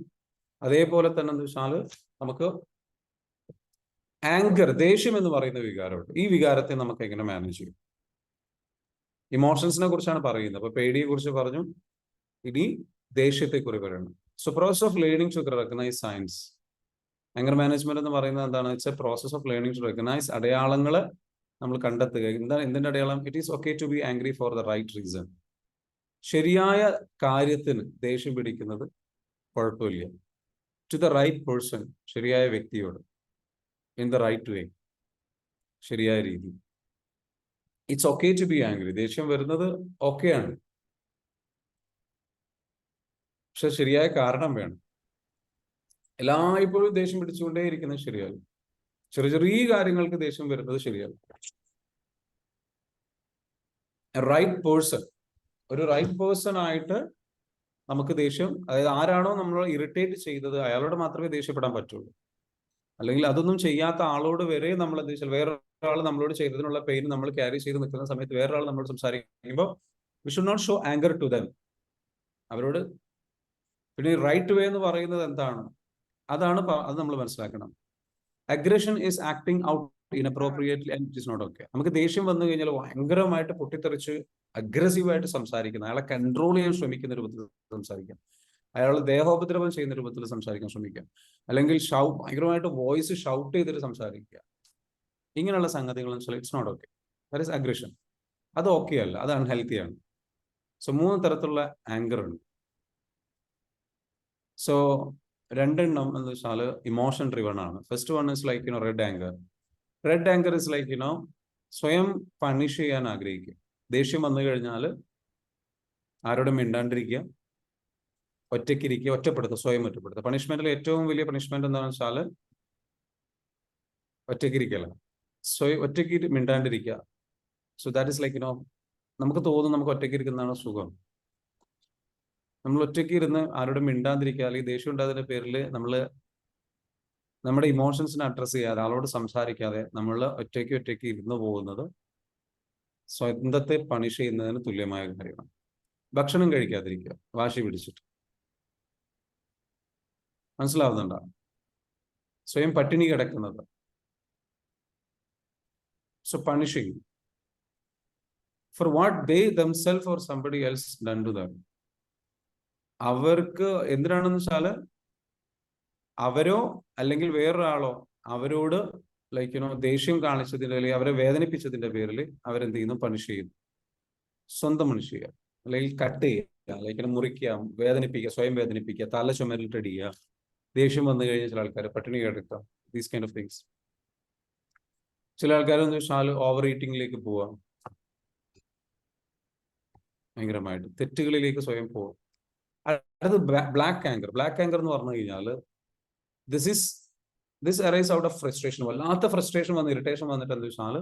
അതേപോലെ തന്നെ എന്താ വെച്ചാൽ നമുക്ക് ആങ്കർ, ദേഷ്യം എന്ന് പറയുന്ന വികാരമുണ്ട്. ഈ വികാരത്തെ നമുക്ക് എങ്ങനെ മാനേജ് ചെയ്യും? ഇമോഷൻസിനെ കുറിച്ചാണ് പറയുന്നത്. അപ്പൊ പേടിയെ കുറിച്ച് പറഞ്ഞു, ഇനി ദേഷ്യത്തെ കുറിച്ച് പറയണം. So process of learning to recognise signs. Anger management എന്ന് പറയുന്നത് എന്താണ്? It's a process of learning to recognise. അടയാളങ്ങള് നമ്മൾ കണ്ടെത്തുക. എന്തിന്റെ അടയാളം? It is okay to be angry for the right reason. ശരിയായ കാര്യത്തിന് ദേഷ്യം പിടിക്കുന്നത് കുഴപ്പമില്ല. ടു ദ റൈറ്റ് പേഴ്സൺ, ശരിയായ വ്യക്തിയോട്. ഇൻ ദ റൈറ്റ് വേ, ശരിയായ രീതി. It's okay to be angry. ദേഷ്യം വരുന്നത് ഓക്കെയാണ്, പക്ഷെ ശരിയായ കാരണം വേണം. എല്ലായ്പ്പോഴും ദേഷ്യം പിടിച്ചുകൊണ്ടേ ഇരിക്കുന്നത് ശരിയല്ല. ചെറിയ ചെറിയ കാര്യങ്ങൾക്ക് ദേഷ്യം വരുന്നത് ശരിയല്ല. റൈറ്റ് പേഴ്സൺ, ഒരു റൈറ്റ് പേഴ്സൺ ആയിട്ട് നമുക്ക് ദേഷ്യം, അതായത് ആരാണോ നമ്മൾ ഇറിറ്റേറ്റ് ചെയ്തത് അയാളോട് മാത്രമേ ദേഷ്യപ്പെടാൻ പറ്റുള്ളൂ. അല്ലെങ്കിൽ അതൊന്നും ചെയ്യാത്ത ആളോട് വരെ നമ്മൾ എന്താ വെച്ചാൽ വേറെ ഒരാൾ നമ്മളോട് ചെയ്തതിനുള്ള പെയിൻ നമ്മൾ ക്യാരി ചെയ്ത് നിൽക്കുന്ന സമയത്ത് വേറൊരാൾ നമ്മളോട് സംസാരിക്കുമ്പോൾ we should not show anger to them, അവരോട്. പിന്നെ റൈറ്റ് വേ എന്ന് പറയുന്നത് എന്താണ്, അത് നമ്മൾ മനസ്സിലാക്കണം. Aggression is acting out inappropriately and it is not okay. നമുക്ക് ദേഷ്യം വന്നു കഴിഞ്ഞാൽ ഭയങ്കരമായിട്ട് പൊട്ടിത്തെറിച്ച് അഗ്രസീവായിട്ട് സംസാരിക്കുന്നത്, അയാളെ കൺട്രോൾ ചെയ്യാൻ ശ്രമിക്കുന്ന രൂപത്തിൽ സംസാരിക്കാം, അയാൾ ദേഹോപദ്രവം ചെയ്യുന്ന രൂപത്തിൽ സംസാരിക്കാൻ ശ്രമിക്കാം, അല്ലെങ്കിൽ ഭയങ്കരമായിട്ട് വോയിസ് ഷൗട്ട് ചെയ്തിട്ട് സംസാരിക്കുക. ഇങ്ങനെയുള്ള സംഗതികൾ it's not okay. That is aggression. അത് ഓക്കെ അല്ല, അത് അൺഹെൽത്തി ആണ്. സോ 3 തരത്തിലുള്ള ആങ്കർ ഉണ്ട്. സോ 2 എണ്ണം എന്ന് വെച്ചാൽ ഇമോഷൻ ഡ്രിവൺ ആണ്. First one is like red anchor. Red anchor is like സ്വയം പണിഷ് ചെയ്യാൻ ആഗ്രഹിക്കുക. ദേഷ്യം വന്നു കഴിഞ്ഞാൽ ആരോടും മിണ്ടാണ്ടിരിക്കുക, ഒറ്റയ്ക്കിരിക്കുക, ഒറ്റപ്പെടുത്തുക, സ്വയം ഒറ്റപ്പെടുത്തുക. പണിഷ്മെന്റിൽ ഏറ്റവും വലിയ പണിഷ്മെന്റ് എന്താണെന്ന് വെച്ചാൽ ഒറ്റയ്ക്കിരിക്കല, ഒറ്റയ്ക്ക് മിണ്ടാണ്ടിരിക്കുക. സോ ദാറ്റ് ഇസ് ലൈക്ക് നമുക്ക് തോന്നും നമുക്ക് ഒറ്റയ്ക്ക് ഇരിക്കുന്നതാണ് സുഖം. നമ്മൾ ഒറ്റയ്ക്ക് ഇരുന്ന് ആരോടും മിണ്ടാതിരിക്കുക, അല്ലെങ്കിൽ ദേഷ്യം ഉണ്ടായതിന്റെ പേരിൽ നമ്മൾ നമ്മുടെ ഇമോഷൻസിനെ അഡ്രസ് ചെയ്യാതെ, ആളോട് സംസാരിക്കാതെ നമ്മൾ ഒറ്റയ്ക്ക് ഇരുന്ന് പോകുന്നത് സ്വന്തത്തെ പണിഷ് ചെയ്യുന്നതിന് തുല്യമായ കാര്യമാണ്. ഭക്ഷണം കഴിക്കാതിരിക്കുക വാശി പിടിച്ചിട്ട്, മനസ്സിലാവുന്നുണ്ടോ? സ്വയം പട്ടിണി കിടക്കുന്നത്, so punishing for what they themselves or somebody else done to them. അവർക്ക് എന്തിനാണെന്ന് വെച്ചാൽ അവരോ അല്ലെങ്കിൽ വേറൊരാളോ അവരോട് ദേഷ്യം കാണിച്ചതിന്റെ അല്ലെങ്കിൽ അവരെ വേദനിപ്പിച്ചതിന്റെ പേരിൽ അവരെന്ത് ചെയ്യുന്നു? പണിഷ് ചെയ്യുന്നു. സ്വന്തം പണിഷ് ചെയ്യുക, അല്ലെങ്കിൽ കട്ട് ചെയ്യുക, മുറിക്കുക, വേദനിപ്പിക്കുക, സ്വയം വേദനിപ്പിക്കുക, തല ചുമരിലിട്ടടിക്കുക, ദേഷ്യം വന്നു കഴിഞ്ഞാൽ ചില ആൾക്കാർ പട്ടിണി കിടക്കുക, ദീസ് കൈൻഡ് ഓഫ് തിങ്സ്. ചില ആൾക്കാരെന്ന് വെച്ചാൽ ഓവർ ഈറ്റിംഗിലേക്ക് പോവുക, ഭയങ്കരമായിട്ട് തെറ്റുകളിലേക്ക് സ്വയം പോവുക. അടുത്തത് ബ്ലാക്ക് ആങ്കർ. ബ്ലാക്ക് ആങ്കർ എന്ന് പറഞ്ഞു കഴിഞ്ഞാൽ this arise out of frustration. വല്ലാത്ത ഫ്രസ്ട്രേഷൻ വന്ന് ഇറിറ്റേഷൻ വന്നിട്ട് എന്താ വെച്ചാൽ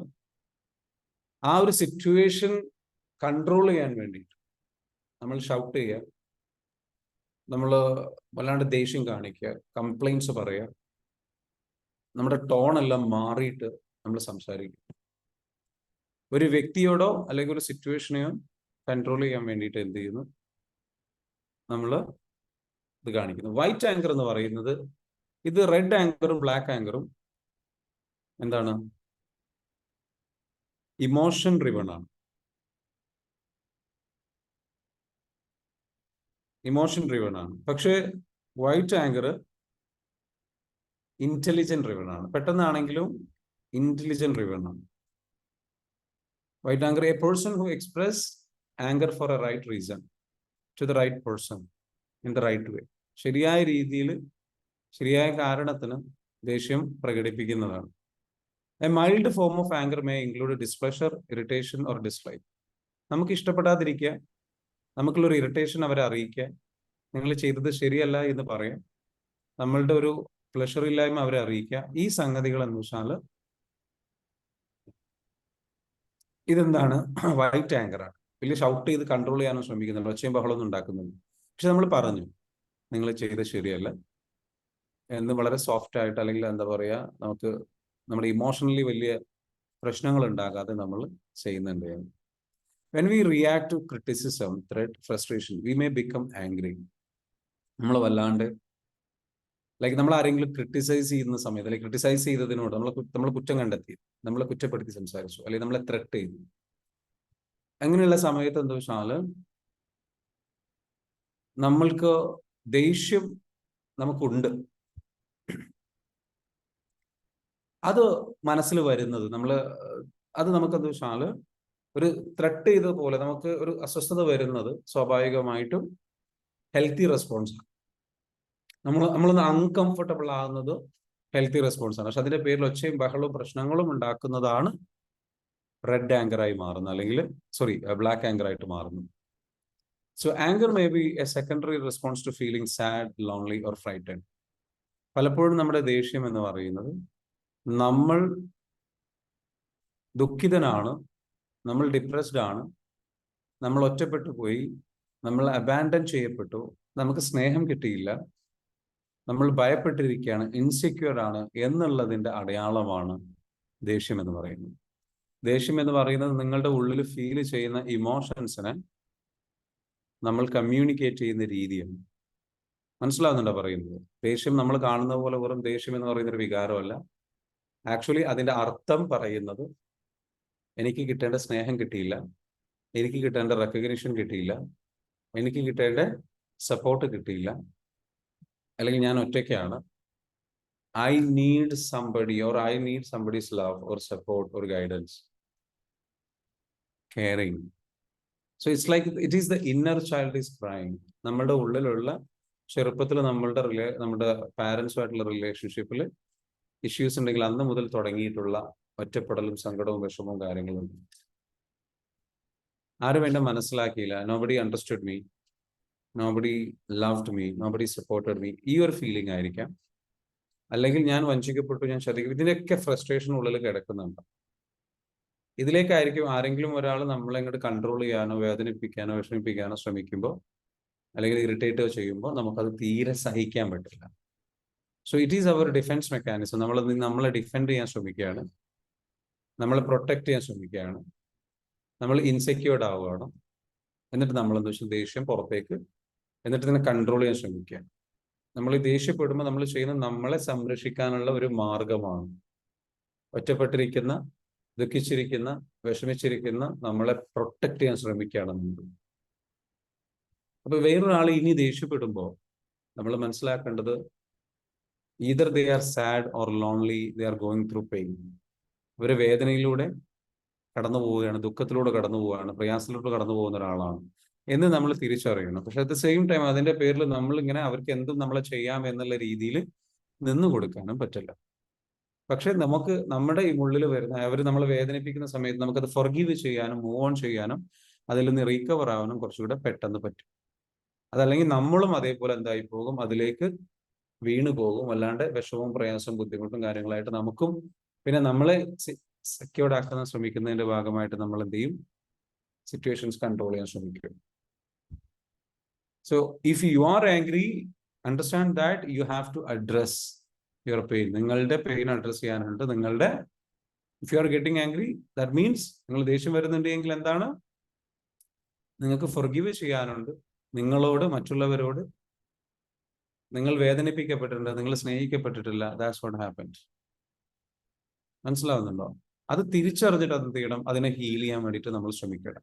ആ ഒരു സിറ്റുവേഷൻ കൺട്രോൾ ചെയ്യാൻ വേണ്ടിയിട്ട് നമ്മൾ ഷൗട്ട് ചെയ്യുക, നമ്മൾ വല്ലാണ്ട് ദേഷ്യം കാണിക്കുക, കംപ്ലൈൻറ്റ്സ് പറയുക, നമ്മുടെ ടോണെല്ലാം മാറിയിട്ട് നമ്മൾ സംസാരിക്കും. ഒരു വ്യക്തിയോടോ അല്ലെങ്കിൽ ഒരു സിറ്റുവേഷനെയോ കൺട്രോൾ ചെയ്യാൻ വേണ്ടിയിട്ട് എന്ത് ചെയ്യുന്നു? നമ്മൾ ഇത് കാണിക്കുന്നു. വൈറ്റ് ആങ്കർ എന്ന് പറയുന്നത്, ഇത് റെഡ് ആങ്കറും ബ്ലാക്ക് ആങ്കറും എന്താണ്? ഇമോഷൻ ഡ്രിവൺ ആണ്. ഇമോഷൻ ഡ്രിവൺ ആണ്. പക്ഷേ വൈറ്റ് ആങ്കർ ഇന്റലിജന്റ് ഡ്രിവൺ ആണ്. പെട്ടെന്നാണെങ്കിലും ഇന്റലിജന്റ് ഡ്രിവൺ ആണ്. White anger, a person who express anger for a right reason to the right person in the right way. ശരിയായ രീതിയിൽ ശരിയായ കാരണത്തിന് ദേഷ്യം പ്രകടിപ്പിക്കുന്നതാണ്. A mild form of anger may include displeasure, irritation or dislike. നമുക്ക് ഇഷ്ടപ്പെടാതിരിക്കുക, നമുക്കുള്ളൊരു irritation അവരെ അറിയിക്കുക, നിങ്ങൾ ചെയ്തത് ശരിയല്ല എന്ന് പറയാം, നമ്മളുടെ ഒരു പ്ലഷർ ഇല്ലായ്മ അവരെ അറിയിക്കുക. ഈ സംഗതികൾ എന്ന് വെച്ചാൽ ഇതെന്താണ്? വൈറ്റ് ആങ്കർ ആണ്. വലിയ ഷൗട്ട് ചെയ്ത് കൺട്രോൾ ചെയ്യാനോ ശ്രമിക്കുന്നുണ്ട്, ഒച്ചയും ബഹളമൊന്നും ഉണ്ടാക്കുന്നുണ്ട്. പക്ഷെ നമ്മൾ പറഞ്ഞു നിങ്ങൾ ചെയ്തത് ശരിയല്ല എന്ന് വളരെ സോഫ്റ്റ് ആയിട്ട്, അല്ലെങ്കിൽ എന്താ പറയുക, നമുക്ക് നമ്മുടെ ഇമോഷണലി വലിയ പ്രശ്നങ്ങൾ ഉണ്ടാകാതെ നമ്മൾ ചെയ്യുന്നുണ്ട്. When we react to criticism, threat, frustration, we may become angry. നമ്മൾ വല്ലാണ്ട് നമ്മൾ ആരെങ്കിലും ക്രിട്ടിസൈസ് ചെയ്യുന്ന സമയത്ത്, അല്ലെങ്കിൽ ക്രിട്ടിസൈസ് ചെയ്തതിനോട് നമ്മൾ കുറ്റം കണ്ടെത്തി, നമ്മളെ കുറ്റപ്പെടുത്തി സംസാരിച്ചു, അല്ലെങ്കിൽ നമ്മളെ ത്രെറ്റ് ചെയ്തു, അങ്ങനെയുള്ള സമയത്ത് എന്താ വെച്ചാൽ നമ്മൾക്ക് ദേഷ്യം നമുക്കുണ്ട്. അത് മനസ്സിൽ വരുന്നത് അത് നമുക്കെന്താ വെച്ചാൽ ഒരു ത്രെട്ട് ചെയ്തതുപോലെ നമുക്ക് ഒരു അസ്വസ്ഥത വരുന്നത് സ്വാഭാവികമായിട്ടും ഹെൽത്തി റെസ്പോൺസ് ആണ്. നമ്മളൊന്ന് അൺകംഫർട്ടബിൾ ആകുന്നത് ഹെൽത്തി റെസ്പോൺസ് ആണ്. പക്ഷെ അതിന്റെ പേരിൽ ഒച്ചയും ബഹളവും പ്രശ്നങ്ങളും ഉണ്ടാക്കുന്നതാണ് റെഡ് ആങ്കർ ആയി മാറുന്നു, അല്ലെങ്കിൽ ബ്ലാക്ക് ആങ്കർ ആയിട്ട് മാറുന്നു. So anger may be a secondary response to feeling sad, lonely or frightened. പലപ്പോഴും നമ്മുടെ ദേഷ്യം എന്ന് പറയുന്നത് നമ്മൾ ദുഃഖിതനാണ്, നമ്മൾ ഡിപ്രസ്ഡ് ആണ്, നമ്മൾ ഒറ്റപ്പെട്ടു പോയി, നമ്മൾ അബാൻഡൻ ചെയ്യപ്പെട്ടു, നമുക്ക് സ്നേഹം കിട്ടിയില്ല, നമ്മൾ ഭയപ്പെട്ടിരിക്കുകയാണ്, ഇൻസെക്യൂർ ആണ് എന്നുള്ളതിൻ്റെ അടയാളമാണ് ദേഷ്യം എന്ന് പറയുന്നത്. ദേഷ്യം എന്ന് പറയുന്നത് നിങ്ങളുടെ ഉള്ളിൽ ഫീൽ ചെയ്യുന്ന ഇമോഷൻസിനെ നമ്മൾ കമ്മ്യൂണിക്കേറ്റ് ചെയ്യുന്ന രീതിയാണ്. മനസ്സിലാവുന്നുണ്ടോ പറയുന്നത്? ദേഷ്യം നമ്മൾ കാണുന്ന പോലെ വെറും ദേഷ്യം എന്ന് പറയുന്ന ഒരു വികാരമല്ല. ആക്ച്വലി അതിൻ്റെ അർത്ഥം പറയുന്നത് എനിക്ക് കിട്ടേണ്ട സ്നേഹം കിട്ടിയില്ല, എനിക്ക് കിട്ടേണ്ട റെക്കഗ്നിഷൻ കിട്ടിയില്ല, എനിക്ക് കിട്ടേണ്ട സപ്പോർട്ട് കിട്ടിയില്ല, അല്ലെങ്കിൽ ഞാൻ ഒറ്റയ്ക്കാണ്, I need somebody or I need somebody's love or support or guidance, caring. So it's like it is the inner child is crying. നമ്മളുടെ ഉള്ളിലുള്ള ചെറുപ്പത്തിൽ നമ്മുടെ പാരൻസുമായിട്ടുള്ള റിലേഷൻഷിപ്പിൽ ഇഷ്യൂസ് ഉണ്ടെങ്കിൽ അന്ന് മുതൽ തുടങ്ങിയിട്ടുള്ള ഒറ്റപ്പെടലും സങ്കടവും വിഷമവും കാര്യങ്ങളും. ആരും എന്നെ മനസ്സിലാക്കിയില്ല, nobody understood me, nobody loved me, nobody supported me, ഈ ഒരു ഫീലിംഗ് ആയിരിക്കാം. അല്ലെങ്കിൽ ഞാൻ വഞ്ചിക്കപ്പെട്ടു, ഞാൻ ചതിക്കപ്പെട്ടു, ഇതിനൊക്കെ ഫ്രസ്ട്രേഷൻ ഉള്ളിൽ കിടക്കുന്നുണ്ട്. ഇതിലേക്കായിരിക്കും ആരെങ്കിലും ഒരാൾ നമ്മളെ ഇങ്ങോട്ട് കൺട്രോൾ ചെയ്യാനോ വേദനിപ്പിക്കാനോ വിഷമിപ്പിക്കാനോ ശ്രമിക്കുമ്പോൾ, അല്ലെങ്കിൽ ഇറിറ്റേറ്റ് ചെയ്യുമ്പോൾ നമുക്കത് തീരെ സഹിക്കാൻ പറ്റില്ല. So it is our defence mechanism. നമ്മളെ ഡിഫെൻഡ് ചെയ്യാൻ ശ്രമിക്കുകയാണ്, നമ്മളെ പ്രൊട്ടക്ട് ചെയ്യാൻ ശ്രമിക്കുകയാണ്, നമ്മൾ ഇൻസെക്യൂർഡ് ആവുകയാണ്. എന്നിട്ട് നമ്മളെന്താ വെച്ചാൽ ദേഷ്യം പുറത്തേക്ക്, എന്നിട്ട് ഇതിനെ കൺട്രോൾ ചെയ്യാൻ ശ്രമിക്കുകയാണ്. നമ്മൾ ഈ ദേഷ്യപ്പെടുമ്പോൾ നമ്മൾ ചെയ്യുന്നത് നമ്മളെ സംരക്ഷിക്കാനുള്ള ഒരു മാർഗമാണ്. ഒറ്റപ്പെട്ടിരിക്കുന്ന, ദുഃഖിച്ചിരിക്കുന്ന, വിഷമിച്ചിരിക്കുന്ന നമ്മളെ പ്രൊട്ടക്ട് ചെയ്യാൻ ശ്രമിക്കുകയാണ് നമ്മൾ. അപ്പൊ വേറൊരാൾ ഇനി ദേഷ്യപ്പെടുമ്പോൾ നമ്മൾ മനസ്സിലാക്കേണ്ടത് either they are sad or lonely, they are going through pain. അവർ വേദനയിലൂടെ കടന്നു പോവുകയാണ്, ദുഃഖത്തിലൂടെ കടന്നു പോവുകയാണ്, പ്രയാസത്തിലൂടെ കടന്നു പോകുന്ന ഒരാളാണ് എന്ന് നമ്മൾ തിരിച്ചറിയണം. പക്ഷെ അറ്റ് ദ സെയിം ടൈം അതിന്റെ പേരിൽ നമ്മൾ ഇങ്ങനെ അവർക്ക് എന്തും നമ്മളെ ചെയ്യാം എന്നുള്ള രീതിയിൽ നിന്നു കൊടുക്കാനും പറ്റില്ല. പക്ഷെ നമുക്ക് നമ്മുടെ ഈ ഉള്ളിൽ വരുന്ന അവർ നമ്മളെ വേദനിപ്പിക്കുന്ന സമയത്ത് നമുക്കത് ഫൊർഗീവ് ചെയ്യാനും മൂവ് ഓൺ ചെയ്യാനും അതിൽ നിന്ന് റീകവർ ആവാനും കുറച്ചുകൂടെ പെട്ടെന്ന് പറ്റും. അതല്ലെങ്കിൽ നമ്മളും അതേപോലെ എന്തായി പോകും, അതിലേക്ക് വീണു പോകും. അല്ലാണ്ട് വിഷമവും പ്രയാസവും ബുദ്ധിമുട്ടും കാര്യങ്ങളായിട്ട് നമുക്കും, പിന്നെ നമ്മളെ സെക്യൂർഡ് ആക്കാൻ ശ്രമിക്കുന്നതിന്റെ ഭാഗമായിട്ട് നമ്മൾ എന്ത് ചെയ്യും, സിറ്റുവേഷൻസ് കൺട്രോൾ ചെയ്യാൻ ശ്രമിക്കും. So if you are angry, understand that you have to address your pain. നിങ്ങളുടെ പെയിൻ അഡ്രസ് ചെയ്യാനുണ്ട്. If you are getting angry, that means നിങ്ങൾ ദേഷ്യം വരുന്നുണ്ടെങ്കിൽ എന്താണ്, നിങ്ങൾക്ക് ഫൊർഗീവ് ചെയ്യാനുണ്ട്. നിങ്ങളോട്, മറ്റുള്ളവരോട് നിങ്ങൾ വേദനിപ്പിക്കപ്പെട്ടിട്ടുണ്ട്, നിങ്ങൾ സ്നേഹിക്കപ്പെട്ടിട്ടില്ല. That's what happened. മനസ്സിലാവുന്നുണ്ടോ? അത് തിരിച്ചറിഞ്ഞിട്ട് അത് ചെയ്യണം, അതിനെ ഹീൽ ചെയ്യാൻ വേണ്ടിയിട്ട് നമ്മൾ ശ്രമിക്കണം.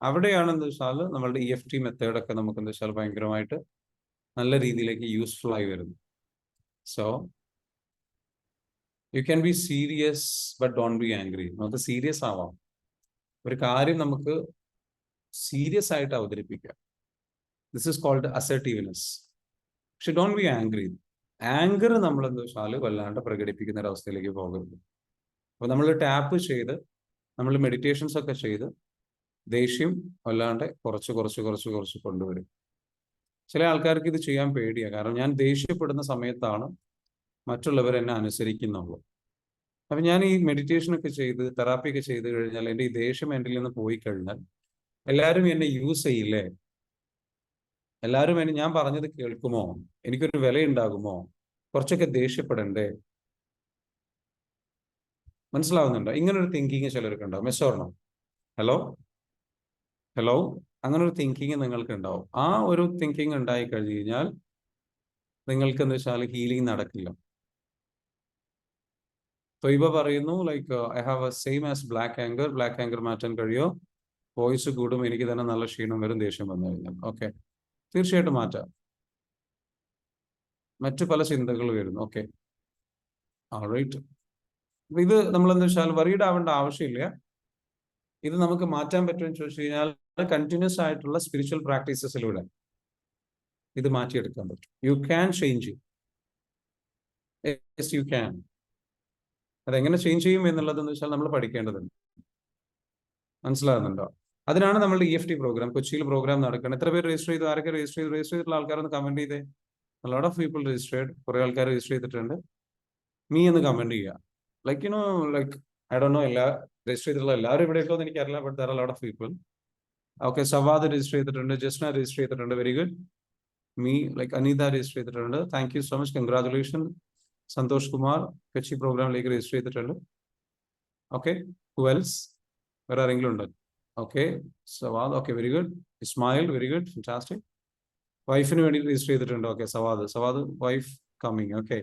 അവിടെയാണ് എന്താ വെച്ചാൽ നമ്മളുടെ EFT മെത്തേഡൊക്കെ നമുക്ക് എന്താ വെച്ചാൽ ഭയങ്കരമായിട്ട് നല്ല രീതിയിലേക്ക് യൂസ്ഫുൾ ആയി വരുന്നു. So you can be serious but don't be angry. നമുക്ക് സീരിയസ് ആവാം, ഒരു കാര്യം നമുക്ക് സീരിയസ് ആയിട്ട് അവതരിപ്പിക്കാം. This is called assertiveness. പക്ഷെ ഡോണ്ട് ബി ആംഗ്രി. ആങ്കർ നമ്മൾ എന്താ വെച്ചാൽ വല്ലാണ്ട് പ്രകടിപ്പിക്കുന്ന ഒരവസ്ഥയിലേക്ക് പോകരുത്. അപ്പോൾ നമ്മൾ ടാപ്പ് ചെയ്ത്, നമ്മൾ മെഡിറ്റേഷൻസ് ഒക്കെ ചെയ്ത് ദേഷ്യം വല്ലാണ്ട് കുറച്ച് കൊണ്ടുവരും. ചില ആൾക്കാർക്ക് ഇത് ചെയ്യാൻ പേടിയാണ്. കാരണം ഞാൻ ദേഷ്യപ്പെടുന്ന സമയത്താണ് മറ്റുള്ളവർ എന്നെ അനുസരിക്കുന്നുള്ളൂ. അപ്പം ഞാൻ ഈ മെഡിറ്റേഷനൊക്കെ ചെയ്ത്, തെറാപ്പി ഒക്കെ ചെയ്ത് കഴിഞ്ഞാൽ എൻ്റെ ഈ ദേഷ്യം എൻ്റെ നിന്ന് പോയി കഴിഞ്ഞാൽ എല്ലാവരും എന്നെ യൂസ് ചെയ്യില്ലേ? എല്ലാവരും ഞാൻ പറഞ്ഞത് കേൾക്കുമോ? എനിക്കൊരു വിലയുണ്ടാകുമോ? കുറച്ചൊക്കെ ദേഷ്യപ്പെടണ്ടേ? മനസ്സിലാവുന്നുണ്ടോ? ഇങ്ങനൊരു തിങ്കിങ് ചിലർക്ക് ഉണ്ടാവും. മെസ്സോർണോ? ഹലോ അങ്ങനെ ഒരു തിങ്കിങ് നിങ്ങൾക്ക് ഉണ്ടാവും. ആ ഒരു തിങ്കിങ് ഉണ്ടായി കഴിഞ്ഞു കഴിഞ്ഞാൽ നിങ്ങൾക്ക് എന്താ വെച്ചാൽ ഹീലിംഗ് നടക്കില്ല. തൊയ്ബ പറയുന്നു, like I have A same as black anchor മാറ്റാൻ കഴിയോ? വോയിസ് കൂടും, എനിക്ക് തന്നെ നല്ല ക്ഷീണം വരും ദേഷ്യം വന്നു കഴിഞ്ഞാൽ. ഓക്കെ, തീർച്ചയായിട്ടും മാറ്റാം. മറ്റു പല ചിന്തകൾ വരുന്നു. Okay, right. ഇത് നമ്മൾ എന്താ വെച്ചാൽ വറീഡ് ആവേണ്ട ആവശ്യമില്ല. ഇത് നമുക്ക് മാറ്റാൻ പറ്റുമെന്ന് ചോദിച്ചു കഴിഞ്ഞാൽ കണ്ടിന്യൂസ് ആയിട്ടുള്ള സ്പിരിച്വൽ പ്രാക്ടീസസിലൂടെ ഇത് മാറ്റിയെടുക്കാൻ പറ്റും. You can change. Yes you can. അതെങ്ങനെ ചേഞ്ച് ചെയ്യും എന്നുള്ളതെന്ന് വെച്ചാൽ നമ്മൾ പഠിക്കേണ്ടതുണ്ട്. മനസ്സിലാകുന്നുണ്ടോ? അതിനാണ് നമ്മളുടെ EFT പ്രോഗ്രാം. കൊച്ചിയിൽ പ്രോഗ്രാം നടക്കുന്നത്. എത്ര പേര് രജിസ്റ്റർ ചെയ്തു? ആരൊക്കെ രജിസ്റ്റർ ചെയ്തിട്ടുള്ള ആൾക്കാരൊന്ന് കമന്റ് ചെയ്തേ. Lot of people registered. കുറെ ആൾക്കാർ രജിസ്റ്റർ ചെയ്തിട്ടുണ്ട്. മീ എന്ന് കമന്റ് ചെയ്യുക. Like like I don't know എല്ലാ രജിസ്റ്റർ ചെയ്തിട്ടുള്ള എല്ലാവരും ഇവിടെ ഉണ്ടോ എന്ന് എനിക്കറിയില്ല. But there are lot of people. Okay, Savad register ചെയ്തിട്ടുണ്ട്. ജസ്ന രജിസ്റ്റർ ചെയ്തിട്ടുണ്ട്. Very good. Me like Anitha register ചെയ്തിട്ടുണ്ട്. Thank you so much. Congratulation. Santosh Kumar Kochi പ്രോഗ്രാമിലേക്ക് രജിസ്റ്റർ ചെയ്തിട്ടുണ്ട്. Okay, who else? വേറെ ആരെങ്കിലും ഉണ്ട്? Okay, Savad. Okay, very good. Ismail, very good, fantastic. വൈഫിന് വേണ്ടി രജിസ്റ്റർ ചെയ്തിട്ടുണ്ട്. Okay, Sawad wife coming. Okay,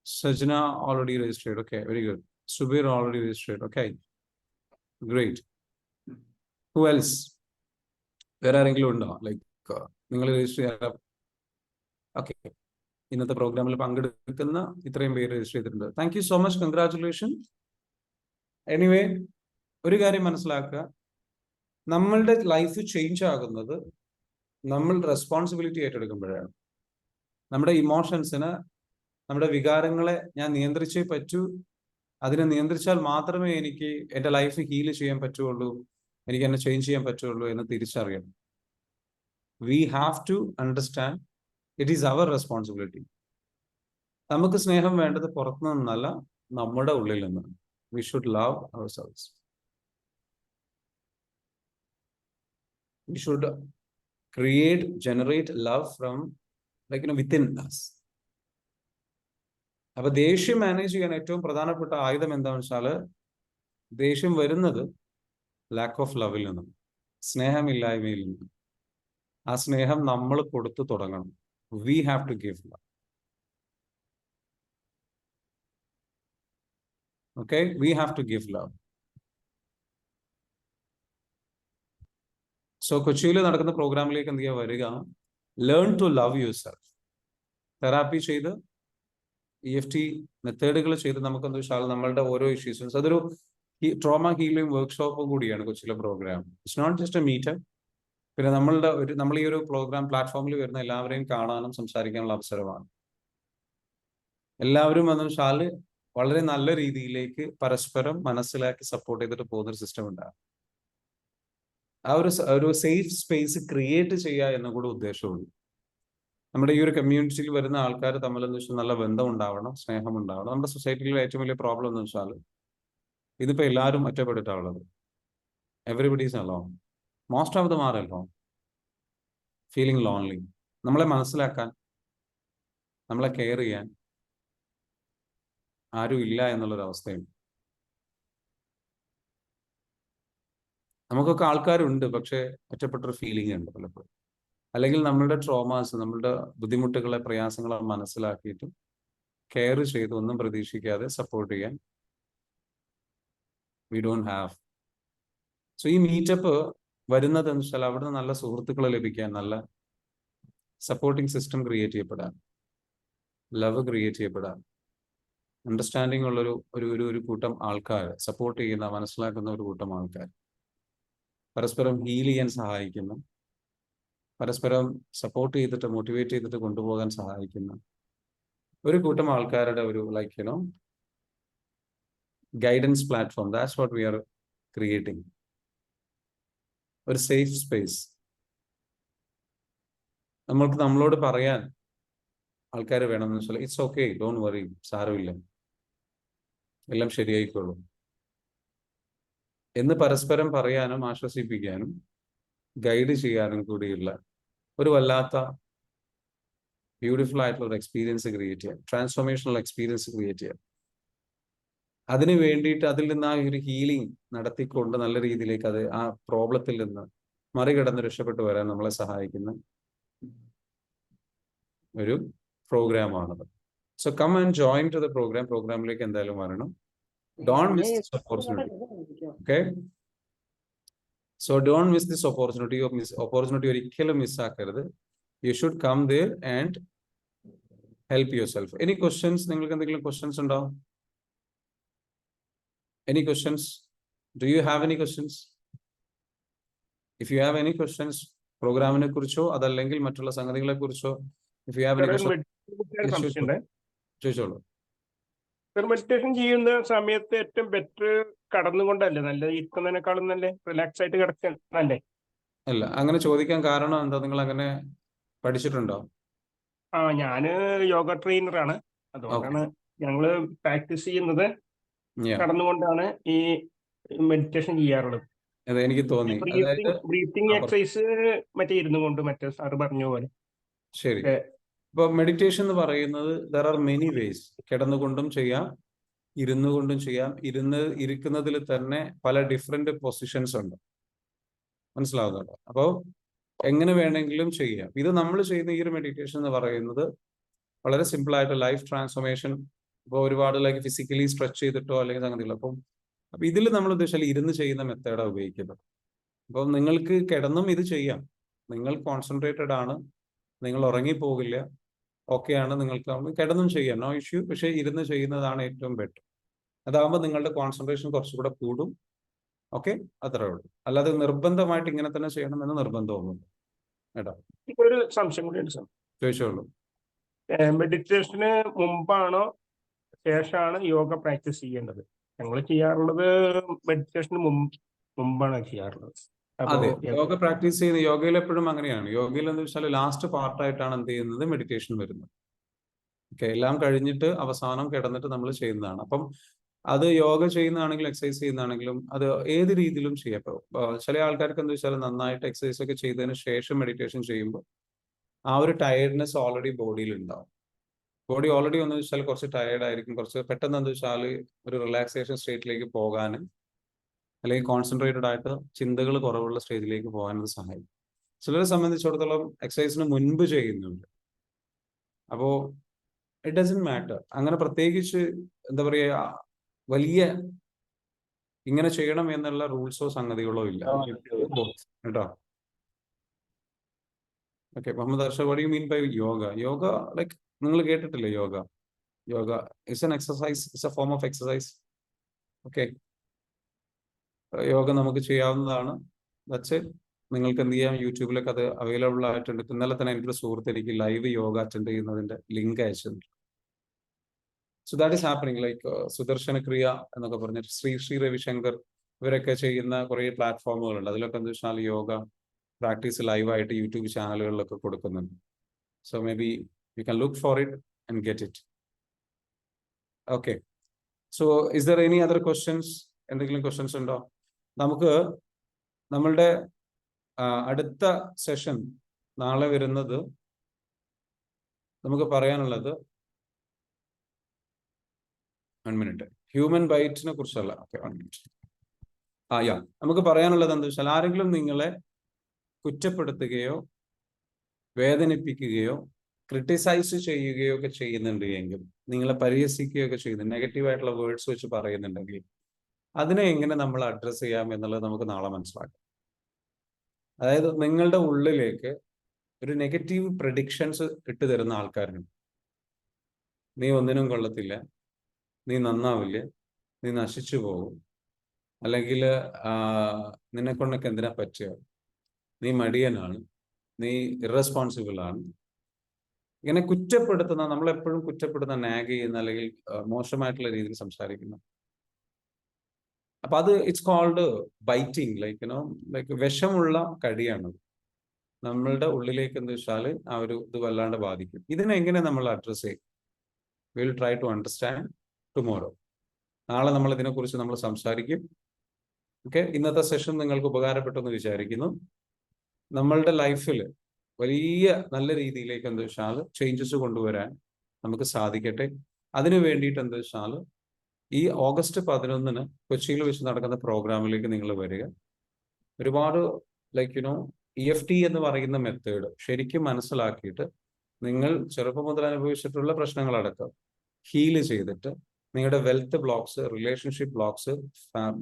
Sajna already registered. Okay, very good. Subeer already registered. Okay, great. Who else? വേറെ ആരെങ്കിലും ഉണ്ടോ? ലൈക്ക് നിങ്ങൾ രജിസ്റ്റർ ചെയ്യാൻ? ഓക്കെ, ഇന്നത്തെ പ്രോഗ്രാമിൽ പങ്കെടുക്കുന്ന ഇത്രയും പേര് രജിസ്റ്റർ ചെയ്തിട്ടുണ്ട്. Thank you so much. Congratulation. Anyway, ഒരു കാര്യം മനസ്സിലാക്കുക, നമ്മളുടെ ലൈഫ് ചേഞ്ച് ആകുന്നത് നമ്മൾ റെസ്പോൺസിബിലിറ്റി ഏറ്റെടുക്കുമ്പോഴാണ്. നമ്മുടെ ഇമോഷൻസിന്, നമ്മുടെ വികാരങ്ങളെ ഞാൻ നിയന്ത്രിച്ചേ പറ്റൂ. അതിനെ നിയന്ത്രിച്ചാൽ മാത്രമേ എനിക്ക് എൻ്റെ ലൈഫ് ഹീൽ ചെയ്യാൻ പറ്റുള്ളൂ, എനിക്ക് എന്നെ ചേഞ്ച് ചെയ്യാൻ പറ്റുള്ളൂ എന്ന് തിരിച്ചറിയണം. We have to understand it is our responsibility. നമുക്ക് സ്നേഹം വേണ്ടത് പുറത്തു നിന്നല്ല, നമ്മുടെ ഉള്ളിൽ നിന്നാണ്. We should love ourselves. We should generate love from within us. അപ്പൊ ദേഷ്യം മാനേജ് ചെയ്യാൻ ഏറ്റവും പ്രധാനപ്പെട്ട ആയുധം എന്താണെന്ന് വെച്ചാല്, ദേഷ്യം വരുന്നത് ലാക്ക് ഓഫ് ലവിൽ നിന്നും, സ്നേഹമില്ലായ്മയിൽ നിന്നും. ആ സ്നേഹം നമ്മൾ കൊടുത്തു തുടങ്ങണം. We have to give love. Okay, we have to give love. So കൊച്ചിയിൽ നടക്കുന്ന പ്രോഗ്രാമിലേക്ക് എന്ത് ചെയ്യുക? വരിക. Learn to love your self. Therapy ചെയ്ത്, EFT മെത്തേഡുകൾ ചെയ്ത് നമുക്ക് എന്താ വെച്ചാൽ നമ്മളുടെ ഓരോ ഇഷ്യൂസും, അതൊരു ട്രോമ ഹീലിംഗ് വർക്ക്ഷോപ്പ് കൂടിയാണ് കൊച്ചിയിലെ പ്രോഗ്രാം. It's not just a meet. പിന്നെ നമ്മൾ ഈ ഒരു പ്രോഗ്രാം പ്ലാറ്റ്ഫോമിൽ വരുന്ന എല്ലാവരെയും കാണാനും സംസാരിക്കാനുള്ള അവസരമാണ്. എല്ലാവരും എന്ന് വെച്ചാൽ വളരെ നല്ല രീതിയിലേക്ക് പരസ്പരം മനസ്സിലാക്കി സപ്പോർട്ട് ചെയ്തിട്ട് പോകുന്നൊരു സിസ്റ്റം ഉണ്ടാകും. ആ ഒരു സേഫ് സ്പേസ് ക്രിയേറ്റ് ചെയ്യുക എന്ന കൂടെ ഉദ്ദേശമുള്ളൂ. നമ്മുടെ ഈ ഒരു കമ്മ്യൂണിറ്റിയിൽ വരുന്ന ആൾക്കാർ തമ്മിൽ എന്ന് വെച്ചാൽ നല്ല ബന്ധം ഉണ്ടാവണം, സ്നേഹം ഉണ്ടാവണം. നമ്മുടെ സൊസൈറ്റിയിലെ ഏറ്റവും വലിയ പ്രോബ്ലം എന്ന് വെച്ചാൽ ഇതിപ്പോ എല്ലാവരും ഒറ്റപ്പെട്ടിട്ടുള്ളത്. Everybody is alone. Most of them are alone, feeling lonely. നമ്മളെ മനസ്സിലാക്കാൻ, നമ്മളെ കെയർ ചെയ്യാൻ ആരും ഇല്ല എന്നുള്ളൊരു അവസ്ഥയുണ്ട്. നമുക്കൊക്കെ ആൾക്കാരുണ്ട്, പക്ഷെ ഒറ്റപ്പെട്ടൊരു ഫീലിംഗ് ഉണ്ട് പലപ്പോഴും. അല്ലെങ്കിൽ നമ്മളുടെ ട്രോമാസ്, നമ്മളുടെ ബുദ്ധിമുട്ടുകളെ, പ്രയാസങ്ങളെ മനസ്സിലാക്കിയിട്ട് കെയർ ചെയ്ത് ഒന്നും പ്രതീക്ഷിക്കാതെ സപ്പോർട്ട് ചെയ്യാൻ വി ഡോണ്ട് ഹാവ്. സോ ഈ മീറ്റപ്പ് വരുന്നത് എന്ന് വെച്ചാൽ അവിടുന്ന് നല്ല സുഹൃത്തുക്കളെ ലഭിക്കാൻ, നല്ല സപ്പോർട്ടിങ് സിസ്റ്റം ക്രിയേറ്റ് ചെയ്യപ്പെടാൻ, ലവ് ക്രിയേറ്റ് ചെയ്യപ്പെടാൻ, അണ്ടർസ്റ്റാൻഡിങ് ഉള്ളൊരു ഒരു കൂട്ടം ആൾക്കാർ, സപ്പോർട്ട് ചെയ്യുന്ന, മനസ്സിലാക്കുന്ന ഒരു കൂട്ടം ആൾക്കാർ, പരസ്പരം ഹീൽ ചെയ്യാൻ സഹായിക്കുന്ന, പരസ്പരം സപ്പോർട്ട് ചെയ്തിട്ട് മോട്ടിവേറ്റ് ചെയ്തിട്ട് കൊണ്ടുപോകാൻ സഹായിക്കുന്ന ഒരു കൂട്ടം ആൾക്കാരുടെ ഒരു guidance platform. That's what we are creating. ഒരു സേഫ് സ്പേസ്. നമ്മൾക്ക് നമ്മളോട് പറയാൻ ആൾക്കാർ വേണമെന്ന് വെച്ചാൽ ഇറ്റ്സ് ഓക്കെ, ഡോണ്ട് വറി, സാരമില്ല, എല്ലാം ശരിയായിക്കോളും എന്ന് പരസ്പരം പറയാനും ആശ്വസിപ്പിക്കാനും ഗൈഡ് ചെയ്യാനും കൂടിയുള്ള ഒരു വല്ലാത്ത ബ്യൂട്ടിഫുൾ ആയിട്ടുള്ള ഒരു എക്സ്പീരിയൻസ് ക്രിയേറ്റ് ചെയ്യാം, ട്രാൻസ്ഫോർമേഷണൽ എക്സ്പീരിയൻസ് ക്രിയേറ്റ് ചെയ്യാം. അതിന് വേണ്ടിയിട്ട് അതിൽ നിന്ന് ആ ഒരു ഹീലിംഗ് നടത്തിക്കൊണ്ട് നല്ല രീതിയിലേക്ക് അത് ആ പ്രോബ്ലത്തിൽ നിന്ന് മറികടന്ന് രക്ഷപ്പെട്ടു വരാൻ നമ്മളെ സഹായിക്കുന്ന ഒരു പ്രോഗ്രാമാണത്. So come and join to the programme. പ്രോഗ്രാമിലേക്ക് എന്തായാലും വരണം. Don't miss this opportunity. Okay? So don't miss this opportunity. Opportunity ഒരിക്കലും മിസ്സാക്കരുത്. You should come there and help yourself. Any questions? നിങ്ങൾക്ക് എന്തെങ്കിലും questions ഉണ്ടോ? Any questions? Do you have any questions? If you have any questions, പ്രോഗ്രാമിനെ കുറിച്ചോ അതല്ലെങ്കിൽ മറ്റുള്ള സംഗതികളെ കുറിച്ചോ, if you have any questions, ചോദിച്ചോളൂ. മെഡിറ്റേഷൻ ചെയ്യുന്ന സമയത്ത് ഏറ്റവും ബെറ്റർ കടന്നുകൊണ്ടല്ലേ നല്ല, ഇരിക്കുന്നതിനേക്കാളും നല്ല റിലാക്സ് ആയിട്ട് കിടക്കല്ലേ? അല്ല, അങ്ങനെ ചോദിക്കാൻ കാരണം എന്താ? നിങ്ങൾ അങ്ങനെ പഠിച്ചിട്ടുണ്ടോ? ഞാന് യോഗ ട്രെയിനറാണ്. അതുകൊണ്ടാണ് ഞങ്ങള് പ്രാക്ടീസ് ചെയ്യുന്നത് കടന്നുകൊണ്ടാണ് ഈ മെഡിറ്റേഷൻ ചെയ്യാറുള്ളത്. അതെ, എനിക്ക് തോന്നി. അതായത് ബ്രീത്തിങ് എക്സസൈസ് മറ്റേ ഇരുന്നു കൊണ്ട്, മറ്റേ സാറ് പറഞ്ഞ പോലെ. ശരി. ഇപ്പൊ മെഡിറ്റേഷൻ എന്ന് പറയുന്നത് ദർ ആർ മെനി വേസ്. കിടന്നുകൊണ്ടും ചെയ്യാം, ഇരുന്നു കൊണ്ടും ചെയ്യാം. ഇരിക്കുന്നതിൽ തന്നെ പല ഡിഫറെന്റ് പൊസിഷൻസ് ഉണ്ട്, മനസ്സിലാവുന്നുണ്ടോ? അപ്പോൾ എങ്ങനെ വേണമെങ്കിലും ചെയ്യാം. ഇത് നമ്മൾ ചെയ്യുന്ന ഈ ഒരു മെഡിറ്റേഷൻ എന്ന് പറയുന്നത് വളരെ സിമ്പിൾ ആയിട്ട് ലൈഫ് ട്രാൻസ്ഫോർമേഷൻ. ഇപ്പോൾ ഒരുപാട് ലൈക്ക് ഫിസിക്കലി സ്ട്രെച്ച് ചെയ്തിട്ടോ അല്ലെങ്കിൽ സംഗതികൾ. അപ്പം ഇതിൽ നമ്മൾ ഉദ്ദേശിച്ചാൽ ഇരുന്ന് ചെയ്യുന്ന മെത്തേഡാണ് ഉപയോഗിക്കുന്നത്. അപ്പം നിങ്ങൾക്ക് കിടന്നും ഇത് ചെയ്യാം. നിങ്ങൾ കോൺസെൻട്രേറ്റഡ് ആണ്, നിങ്ങൾ ഉറങ്ങിപ്പോകില്ല, ഓക്കെയാണ്, നിങ്ങൾക്ക് കിടന്നും ചെയ്യാം, നോ ഇഷ്യൂ. പക്ഷേ ഇരുന്ന് ചെയ്യുന്നതാണ് ഏറ്റവും ബെറ്റർ. അതാകുമ്പോൾ നിങ്ങളുടെ കോൺസെൻട്രേഷൻ കുറച്ചുകൂടെ കൂടും. ഓക്കെ, അത്രേ ഉള്ളൂ. അല്ലാതെ നിർബന്ധമായിട്ട് ഇങ്ങനെ തന്നെ ചെയ്യണമെന്ന് നിർബന്ധമൊന്നുമില്ല കേട്ടോ. ഒരു സംശയം കൂടി ഉണ്ട് സാർ. ചോദിച്ചോളൂ. മെഡിറ്റേഷന് മുമ്പാണോ ശേഷമാണ് യോഗ പ്രാക്ടീസ് ചെയ്യേണ്ടത്? ഞങ്ങൾ ചെയ്യാറുള്ളത് മെഡിറ്റേഷന് മുമ്പാണ് ചെയ്യാറുള്ളത്. അതെ, യോഗ പ്രാക്ടീസ് ചെയ്യുന്ന യോഗയിൽ എപ്പോഴും അങ്ങനെയാണ്. യോഗയിൽ എന്ന് വെച്ചാൽ ലാസ്റ്റ് പാർട്ടായിട്ടാണ് എന്ത് ചെയ്യുന്നത്, മെഡിറ്റേഷൻ വരുന്നത്. ഓക്കെ, എല്ലാം കഴിഞ്ഞിട്ട് അവസാനം കിടന്നിട്ട് നമ്മൾ ചെയ്യുന്നതാണ്. അപ്പം അത് യോഗ ചെയ്യുന്നതാണെങ്കിലും എക്സസൈസ് ചെയ്യുന്നതാണെങ്കിലും അത് ഏത് രീതിയിലും ചെയ്യാം. ഇപ്പോൾ ചില ആൾക്കാർക്ക് എന്താ വെച്ചാൽ നന്നായിട്ട് എക്സസൈസ് ഒക്കെ ചെയ്തതിന് ശേഷം മെഡിറ്റേഷൻ ചെയ്യുമ്പോൾ ആ ഒരു ടയർഡ്നെസ് ഓൾറെഡി ബോഡിയിൽ ഉണ്ടാവും. ബോഡി ഓൾറെഡി എന്ന് വെച്ചാൽ കുറച്ച് ടയർഡ് ആയിരിക്കും. കുറച്ച് പെട്ടെന്ന് എന്താ വെച്ചാൽ ഒരു റിലാക്സേഷൻ സ്റ്റേറ്റിലേക്ക് പോകാനും അല്ലെങ്കിൽ കോൺസെൻട്രേറ്റഡ് ആയിട്ട് ചിന്തകൾ കുറവുള്ള സ്റ്റേജിലേക്ക് പോകാൻ അത് സഹായിക്കും. ചിലരെ സംബന്ധിച്ചിടത്തോളം എക്സസൈസിന് മുൻപ് ചെയ്യുന്നുണ്ട്. അപ്പോൾ ഇറ്റ് ഡസൻറ്റ് മാറ്റർ. അങ്ങനെ പ്രത്യേകിച്ച് എന്താ പറയുക, വലിയ ഇങ്ങനെ ചെയ്യണം എന്നുള്ള റൂൾസോ സംഗതികളോ ഇല്ല കേട്ടോ. Okay, Muhammad Arshad, what you mean by yoga? Yoga like നിങ്ങൾ കേട്ടിട്ടില്ലേ yoga? Yoga is an exercise, it's a form of exercise. Okay, yoga നമുക്ക് ചെയ്യാവുന്നതാണ്. That's it. നിങ്ങൾക്ക് എന്ത് ചെയ്യാം, യൂട്യൂബിലൊക്കെ അത് അവൈലബിൾ ആയിട്ടുണ്ട്. ഇന്നലെ തന്നെ എനിക്കൊരു സുഹൃത്ത് എനിക്ക് ലൈവ് യോഗ അറ്റൻഡ് ചെയ്യുന്നതിന്റെ ലിങ്ക് അയച്ചിട്ടുണ്ട്. So that is happening. Like Sudarshana ക്രിയ എന്നൊക്കെ പറഞ്ഞിട്ട് ശ്രീ രവിശങ്കർ ഇവരൊക്കെ ചെയ്യുന്ന കുറേ പ്ലാറ്റ്ഫോമുകളുണ്ട്. അതിലൊക്കെ എന്താ വെച്ചാൽ യോഗ പ്രാക്ടീസ് ലൈവായിട്ട് യൂട്യൂബ് ചാനലുകളിലൊക്കെ കൊടുക്കുന്നുണ്ട്. So may be you can look for it and get it. Okay, so is there any other questions? എന്തെങ്കിലും ക്വസ്റ്റ്യൻസ് ഉണ്ടോ? നമുക്ക് നമ്മളുടെ അടുത്ത സെഷൻ നാളെ വരുന്നത്, നമുക്ക് പറയാനുള്ളത് 1 മിനിറ്റ്, ഹ്യൂമൻ ബൈറ്റിനെ കുറിച്ചല്ല. Okay, 1 minute. നമുക്ക് പറയാനുള്ളത് എന്താ വെച്ചാൽ, ആരെങ്കിലും നിങ്ങളെ കുറ്റപ്പെടുത്തുകയോ വേദനിപ്പിക്കുകയോ ക്രിട്ടിസൈസ് ചെയ്യുകയോ ഒക്കെ ചെയ്യുന്നുണ്ട് എങ്കിൽ, നിങ്ങളെ പരിഹസിക്കുകയോ ഒക്കെ ചെയ്യുന്നു, നെഗറ്റീവായിട്ടുള്ള വേർഡ്സ് വെച്ച് പറയുന്നുണ്ടെങ്കിൽ, അതിനെ എങ്ങനെ നമ്മൾ അഡ്രസ്സ് ചെയ്യാം എന്നുള്ളത് നമുക്ക് നാളെ മനസ്സിലാക്കാം. അതായത് നിങ്ങളുടെ ഉള്ളിലേക്ക് ഒരു നെഗറ്റീവ് പ്രഡിക്ഷൻസ് ഇട്ട് തരുന്ന ആൾക്കാരുണ്ട്. നീ ഒന്നിനും കൊള്ളത്തില്ല, നീ നന്നാവില്ല, നീ നശിച്ചു പോകും, അല്ലെങ്കിൽ നിന്നെക്കൊണ്ടൊക്കെ എന്തിനാ പറ്റുക, നീ മടിയനാണ്, നീ ഇറസ്പോൺസിബിൾ ആണ്, ഇങ്ങനെ കുറ്റപ്പെടുത്തുന്ന, നമ്മളെപ്പോഴും കുറ്റപ്പെടുന്ന, നാഗ് ചെയ്യുന്ന, അല്ലെങ്കിൽ മോശമായിട്ടുള്ള രീതിയിൽ സംസാരിക്കുന്ന. അപ്പൊ അത് ഇറ്റ്സ് കോൾഡ് ബൈറ്റിങ്. ലൈക്ക് വിഷമുള്ള കടിയാണ്. നമ്മളുടെ ഉള്ളിലേക്ക് എന്താ വെച്ചാൽ ആ ഒരു ഇത് വല്ലാണ്ട് ബാധിക്കും. ഇതിനെ എങ്ങനെ നമ്മൾ അഡ്രസ് ചെയ്യും? Will try to understand tomorrow. നാളെ നമ്മൾ ഇതിനെക്കുറിച്ച് നമ്മൾ സംസാരിക്കും. ഓക്കെ, ഇന്നത്തെ സെഷൻ നിങ്ങൾക്ക് ഉപകാരപ്പെട്ടു എന്ന് വിചാരിക്കുന്നു. നമ്മളുടെ ലൈഫിൽ വലിയ നല്ല രീതിയിലേക്ക് എന്താ വെച്ചാൽ ചേഞ്ചസ് കൊണ്ടുവരാൻ നമുക്ക് സാധിക്കട്ടെ. അതിനു വേണ്ടിയിട്ട് എന്താ വെച്ചാൽ ഈ ഓഗസ്റ്റ് 11 കൊച്ചിയിൽ വെച്ച് നടക്കുന്ന പ്രോഗ്രാമിലേക്ക് നിങ്ങൾ വരിക. ഒരുപാട് EFT എന്ന് പറയുന്ന മെത്തേഡ് ശരിക്കും മനസ്സിലാക്കിയിട്ട് നിങ്ങൾ ചെറുപ്പം മുതൽ അനുഭവിച്ചിട്ടുള്ള പ്രശ്നങ്ങളടക്കം ഹീല് ചെയ്തിട്ട് നിങ്ങളുടെ wealth blocks, relationship blocks,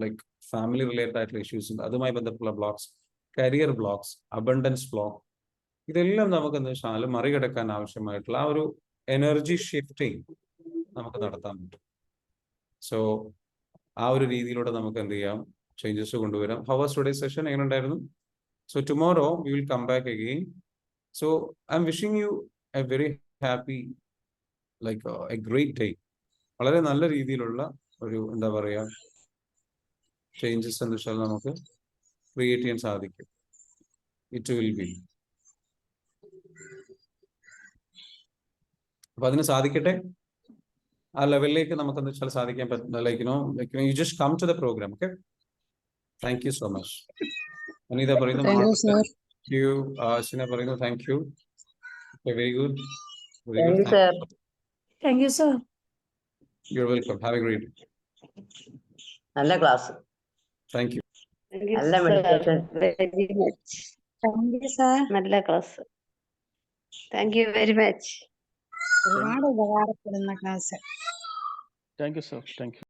like family related ആയിട്ടുള്ള ഇഷ്യൂസ്, അതുമായി ബന്ധപ്പെട്ടുള്ള blocks, career blocks, abundance block, ഇതെല്ലാം നമുക്ക് എന്താ വെച്ചാൽ മറികടക്കാൻ ആവശ്യമായിട്ടുള്ള ആ ഒരു എനർജി ഷിഫ്റ്റിംഗ് നമുക്ക് നടത്താൻ പറ്റും. സോ ആ ഒരു രീതിയിലൂടെ നമുക്ക് എന്ത് ചെയ്യാം, ചേഞ്ചസ് കൊണ്ടുവരാം. How was today session? എങ്ങനെ ഉണ്ടായിരുന്നു? So tomorrow we will come back again. So I'm wishing you a very happy, a great day. വളരെ നല്ല രീതിയിലുള്ള ഒരു എന്താ പറയുക ചേഞ്ചസ് എന്ന് വെച്ചാൽ നമുക്ക് ക്രിയേറ്റ് ചെയ്യാൻ സാധിക്കും. It will be. അപ്പൊ അതിന് സാധിക്കട്ടെ. ആ ലെവലിലേക്ക് നമുക്ക് എന്താ വെച്ചാൽ സാധിക്കാൻ പറ്റുന്ന like you just come to the programme. Okay, thank you so much. Anitha പറയുന്നു അശ്വിന പറയുന്നു thank you. Very good. Thank you, sir. You're welcome. Have a great day. നല്ല ക്ലാസ്. Thank you. നല്ല meditation. Very much. Thank you, sir. നല്ല class. Thank you very much. ഒരുപാട് ഉപകാരപ്പെടുന്ന class. Thank you sir. Thank you.